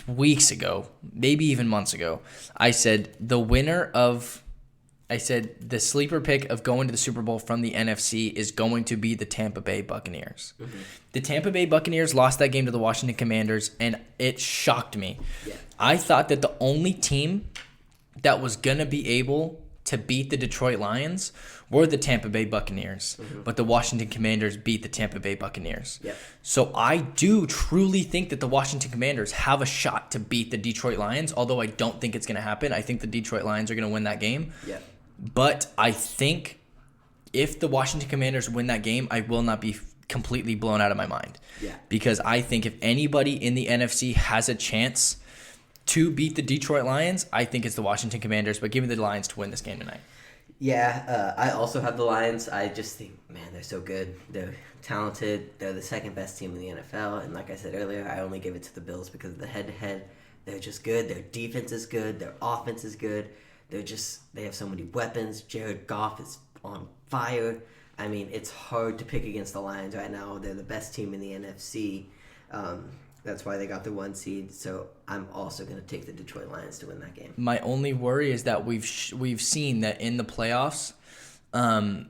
weeks ago, maybe even months ago, I said the sleeper pick of going to the Super Bowl from the NFC is going to be the Tampa Bay Buccaneers. Mm-hmm. The Tampa Bay Buccaneers lost that game to the Washington Commanders, and it shocked me. Yeah. I thought that the only team that was going to be able to beat the Detroit Lions were the Tampa Bay Buccaneers, but the Washington Commanders beat the Tampa Bay Buccaneers. Yep. So I do truly think that the Washington Commanders have a shot to beat the Detroit Lions, although I don't think it's going to happen. I think the Detroit Lions are going to win that game. Yep. But I think if the Washington Commanders win that game, I will not be completely blown out of my mind. Yeah. Because I think if anybody in the NFC has a chance to beat the Detroit Lions, I think it's the Washington Commanders, but give me the Lions to win this game tonight. Yeah, I also have the Lions. I just think, man, they're so good. They're talented. They're the second best team in the NFL. And like I said earlier, I only give it to the Bills because of the head-to-head. They're just good. Their defense is good. Their offense is good. They have so many weapons. Jared Goff is on fire. I mean, it's hard to pick against the Lions right now. They're the best team in the NFC. That's why they got the 1 seed. So I'm also going to take the Detroit Lions to win that game. My only worry is that we've seen that in the playoffs, Dan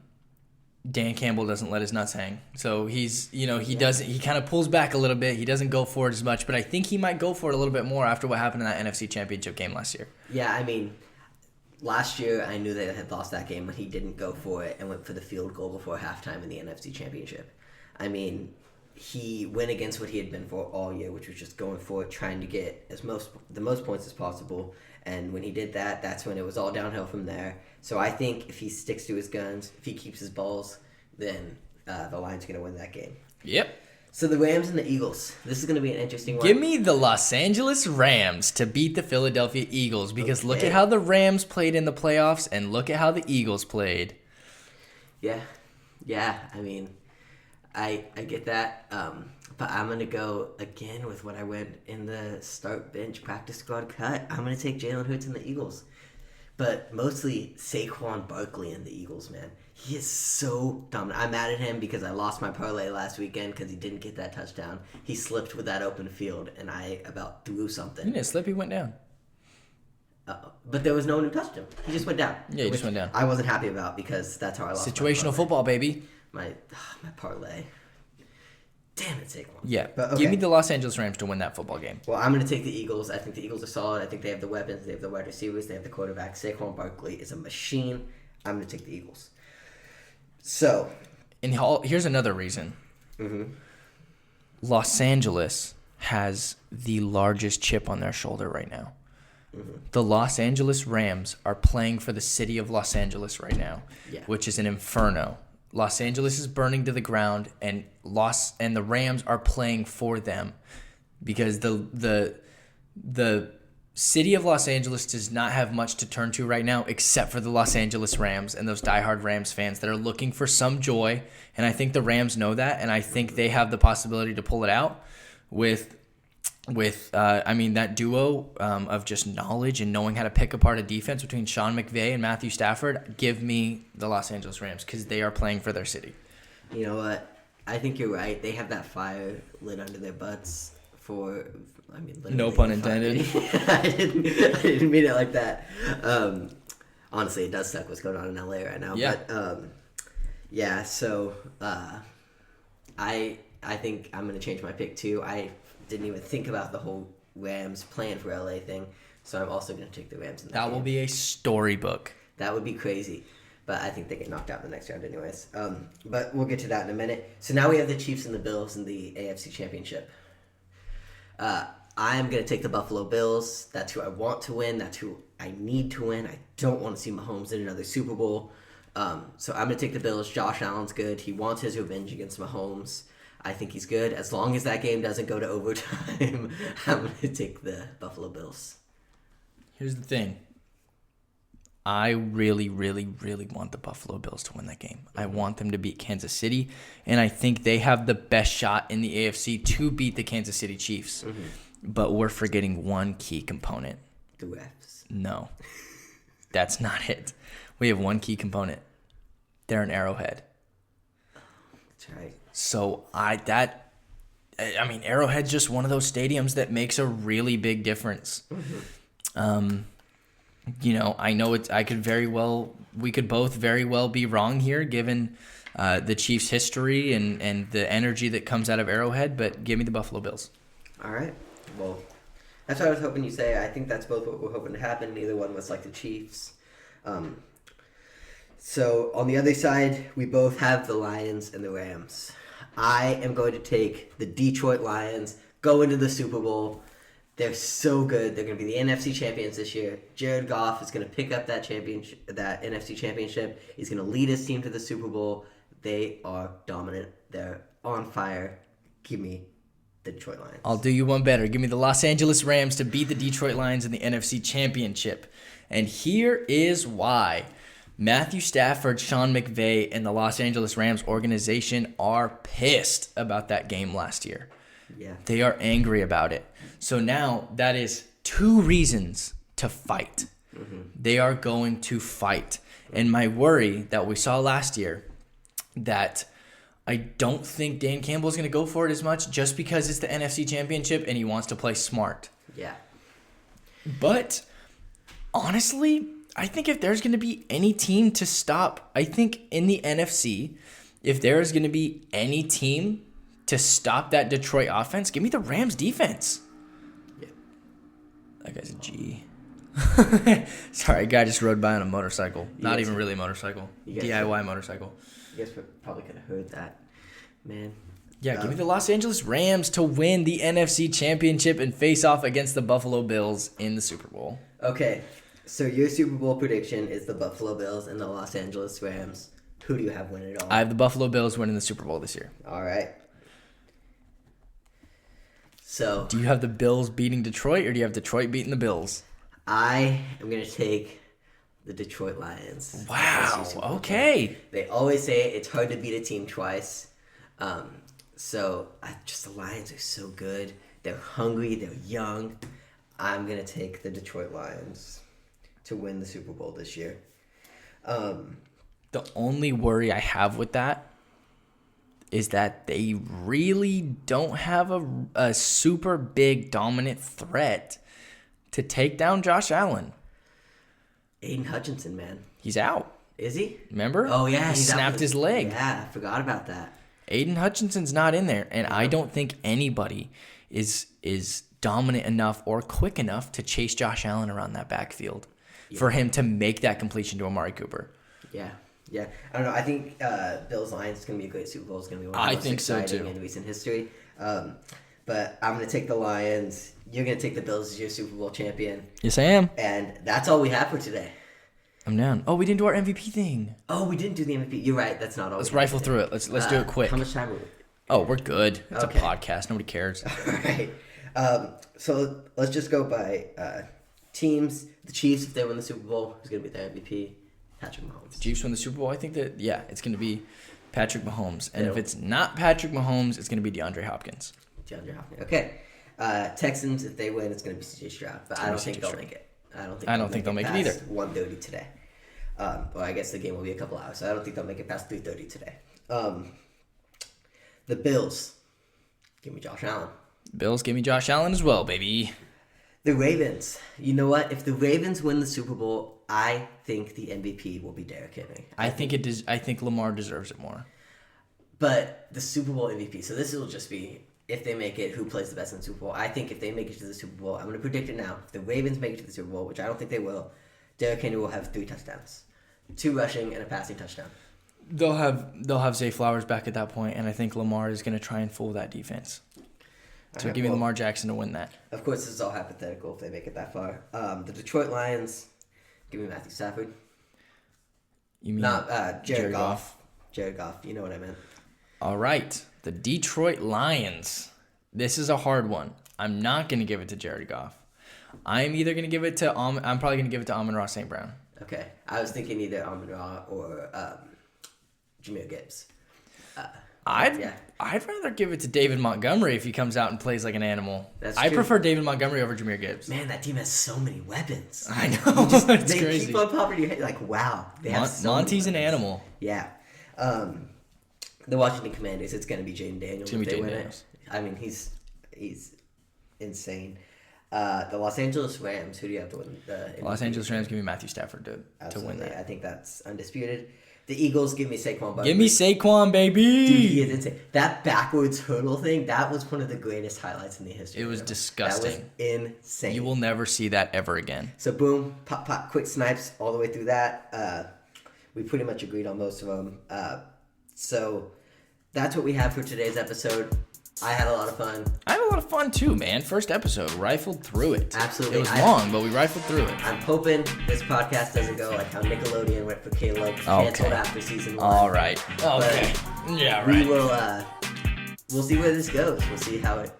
Campbell doesn't let his nuts hang. So he kind of pulls back a little bit. He doesn't go for it as much, but I think he might go for it a little bit more after what happened in that NFC Championship game last year. Yeah, I mean, last year I knew they had lost that game, but he didn't go for it and went for the field goal before halftime in the NFC Championship. I mean, he went against what he had been for all year, which was just going for it, trying to get the most points as possible. And when he did that, that's when it was all downhill from there. So I think if he sticks to his guns, if he keeps his balls, then the Lions are going to win that game. Yep. So the Rams and the Eagles. This is going to be an interesting one. Give me the Los Angeles Rams to beat the Philadelphia Eagles because look at how the Rams played in the playoffs and look at how the Eagles played. Yeah. I mean, I get that, but I'm going to go again with what I went in the start bench practice squad cut. I'm going to take Jalen Hurts and the Eagles, but mostly Saquon Barkley and the Eagles, man. He is so dominant. I'm mad at him because I lost my parlay last weekend because he didn't get that touchdown. He slipped with that open field, and I about threw something. He didn't slip, he went down. But there was no one who touched him. He just went down. Yeah, he just went down. I wasn't happy about because that's how I lost Situational football, baby. My parlay. Damn it, Saquon. Yeah. Okay. Give me the Los Angeles Rams to win that football game. Well, I'm going to take the Eagles. I think the Eagles are solid. I think they have the weapons. They have the wide receivers. They have the quarterback. Saquon Barkley is a machine. I'm going to take the Eagles. So. And here's another reason. Mm-hmm. Los Angeles has the largest chip on their shoulder right now. The Los Angeles Rams are playing for the city of Los Angeles right now, which is an inferno. Los Angeles is burning to the ground, and the Rams are playing for them because the city of Los Angeles does not have much to turn to right now except for the Los Angeles Rams and those diehard Rams fans that are looking for some joy. And I think the Rams know that, and I think they have the possibility to pull it out with that duo of just knowledge and knowing how to pick apart a defense between Sean McVay and Matthew Stafford. Give me the Los Angeles Rams because they are playing for their city. You know what? I think you're right. They have that fire lit under their butts no pun intended. I didn't mean it like that. Honestly, it does suck what's going on in LA right now. Yeah. But so I think I'm gonna change my pick too. I didn't even think about the whole Rams plan for LA thing, so I'm also gonna take the Rams in that will be a storybook. That would be crazy. But I think they get knocked out in the next round anyways. But we'll get to that in a minute. So now we have the Chiefs and the Bills in the AFC Championship. I'm going to take the Buffalo Bills. That's who I want to win. That's who I need to win. I don't want to see Mahomes in another Super Bowl. So I'm going to take the Bills. Josh Allen's good. He wants his revenge against Mahomes. I think he's good. As long as that game doesn't go to overtime, I'm going to take the Buffalo Bills. Here's the thing. I really, really, really want the Buffalo Bills to win that game. I want them to beat Kansas City, and I think they have the best shot in the AFC to beat the Kansas City Chiefs. Mm-hmm. But we're forgetting one key component. The refs. No, that's not it. We have one key component. They're an Arrowhead. That's right. So Arrowhead's just one of those stadiums that makes a really big difference. Mm-hmm. I know we could both very well be wrong here given the Chiefs' history and the energy that comes out of Arrowhead, but give me the Buffalo Bills. All right. Well, that's what I was hoping you'd say. I think that's both what we're hoping to happen. Neither one was like the Chiefs. So on the other side, we both have the Lions and the Rams. I am going to take the Detroit Lions, go into the Super Bowl. They're so good. They're going to be the NFC champions this year. Jared Goff is going to pick up that NFC championship. He's going to lead his team to the Super Bowl. They are dominant. They're on fire. Give me the Detroit Lions. I'll do you one better. Give me the Los Angeles Rams to beat the Detroit Lions in the NFC championship. And here is why. Matthew Stafford, Sean McVay, and the Los Angeles Rams organization are pissed about that game last year. Yeah. They are angry about it. So now that is 2 reasons to fight. Mm-hmm. They are going to fight. And my worry that we saw last year, that I don't think Dan Campbell is going to go for it as much just because it's the NFC Championship and he wants to play smart. Yeah. But honestly, I think if there's going to be any team to stop, I think in the NFC, if there is going to be any team to stop that Detroit offense, give me the Rams defense. Yeah. That guy's a G. Sorry, a guy just rode by on a motorcycle. Not even really a motorcycle. DIY motorcycle. You guys probably could have heard that, man. Yeah, give me the Los Angeles Rams to win the NFC Championship and face off against the Buffalo Bills in the Super Bowl. Okay, so your Super Bowl prediction is the Buffalo Bills and the Los Angeles Rams. Who do you have winning it all? I have the Buffalo Bills winning the Super Bowl this year. All right. So, do you have the Bills beating Detroit, or do you have Detroit beating the Bills? I am going to take the Detroit Lions. Wow, okay. They always say it's hard to beat a team twice. The Lions are so good. They're hungry. They're young. I'm going to take the Detroit Lions to win the Super Bowl this year. The only worry I have with that is that they really don't have a super big dominant threat to take down Josh Allen. Aiden Hutchinson, man. He's out. Is he? Remember? Oh, yeah. He snapped his leg. Yeah, I forgot about that. Aiden Hutchinson's not in there, and I don't think anybody is dominant enough or quick enough to chase Josh Allen around that backfield for him to make that completion to Amari Cooper. Yeah. Yeah, I don't know. I think Bills Lions is going to be a great Super Bowl. It's going to be one of the most exciting in recent history. but I'm going to take the Lions. You're going to take the Bills as your Super Bowl champion. Yes, I am. And that's all we have for today. I'm down. Oh, we didn't do our MVP thing. Oh, we didn't do the MVP. You're right. That's not all. Let's rifle through it. Let's do it quick. How much time are we? Oh, we're good. It's Okay. a podcast. Nobody cares. All right. So let's just go by teams. The Chiefs, if they win the Super Bowl, is going to be their MVP. Patrick Mahomes. Chiefs win the Super Bowl. I think that, yeah, it's going to be Patrick Mahomes. And if it's not Patrick Mahomes, it's going to be DeAndre Hopkins. DeAndre Hopkins. Okay. Texans, if they win, it's going to be CJ Stroud. But I don't think they'll make it. I don't think they'll make it either. 1:30 today. Well, I guess the game will be a couple hours, so I don't think they'll make it past 3:30 today. The Bills, give me Josh Allen. Bills, give me Josh Allen as well, baby. The Ravens. You know what? If the Ravens win the Super Bowl, I think the MVP will be Derrick Henry. I think Lamar deserves it more. But the Super Bowl MVP. So this will just be if they make it, who plays the best in the Super Bowl. I think if they make it to the Super Bowl, I'm going to predict it now. If the Ravens make it to the Super Bowl, which I don't think they will, Derrick Henry will have 3 touchdowns, 2 rushing and a passing touchdown. They'll have Zay Flowers back at that point, and I think Lamar is going to try and fool that defense. So give me Lamar Jackson to win that. Of course, this is all hypothetical if they make it that far. The Detroit Lions, give me Matthew Stafford. You mean not Jared Goff? Jared Goff, you know what I meant. All right, the Detroit Lions. This is a hard one. I'm not going to give it to Jared Goff. I'm either going to give it to I'm probably going to give it to Amon-Ra St. Brown. Okay, I was thinking either Amon-Ra or Jahmyr Gibbs. I'd rather give it to David Montgomery if he comes out and plays like an animal. That's I true. prefer David Montgomery over Jahmyr Gibbs. Man, that team has so many weapons. I know. It's they crazy. keep on popping your head like, wow. They have so Monty's many an weapons. animal. Yeah. The Washington Commanders, it's going to be Jaden Daniels if they win it. I mean, he's insane. The Los Angeles Rams, who do you have to win? The Los Angeles Rams give me Matthew Stafford to win that. I think that's undisputed. The Eagles give me Saquon Barkley. Give me Saquon, baby. Dude, he is insane. That backwards hurdle thing, that was one of the greatest highlights in the history. It was disgusting. That was insane. You will never see that ever again. So boom, pop, pop, quick snipes all the way through that. We pretty much agreed on most of them. So that's what we have for today's episode. I had a lot of fun. I had a lot of fun too, man. First episode, rifled through it. Absolutely. It was long, but we rifled through it. I'm hoping this podcast doesn't go like how Nickelodeon went for Caleb, canceled after season 1. All right. Okay. Yeah, right. We will. We'll see where this goes. We'll see how it.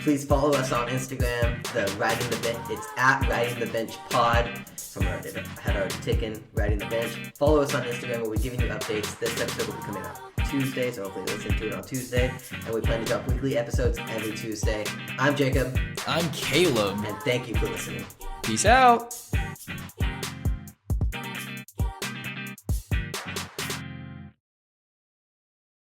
Please follow us on Instagram. The Riding the Bench. It's at Riding the Bench Pod. Someone had already taken Riding the Bench. Follow us on Instagram. We'll be giving you updates. This episode will be coming out Tuesday, so hopefully listen to it on Tuesday. And we plan to drop weekly episodes every Tuesday. I'm Jacob. I'm Caleb. And thank you for listening. Peace out.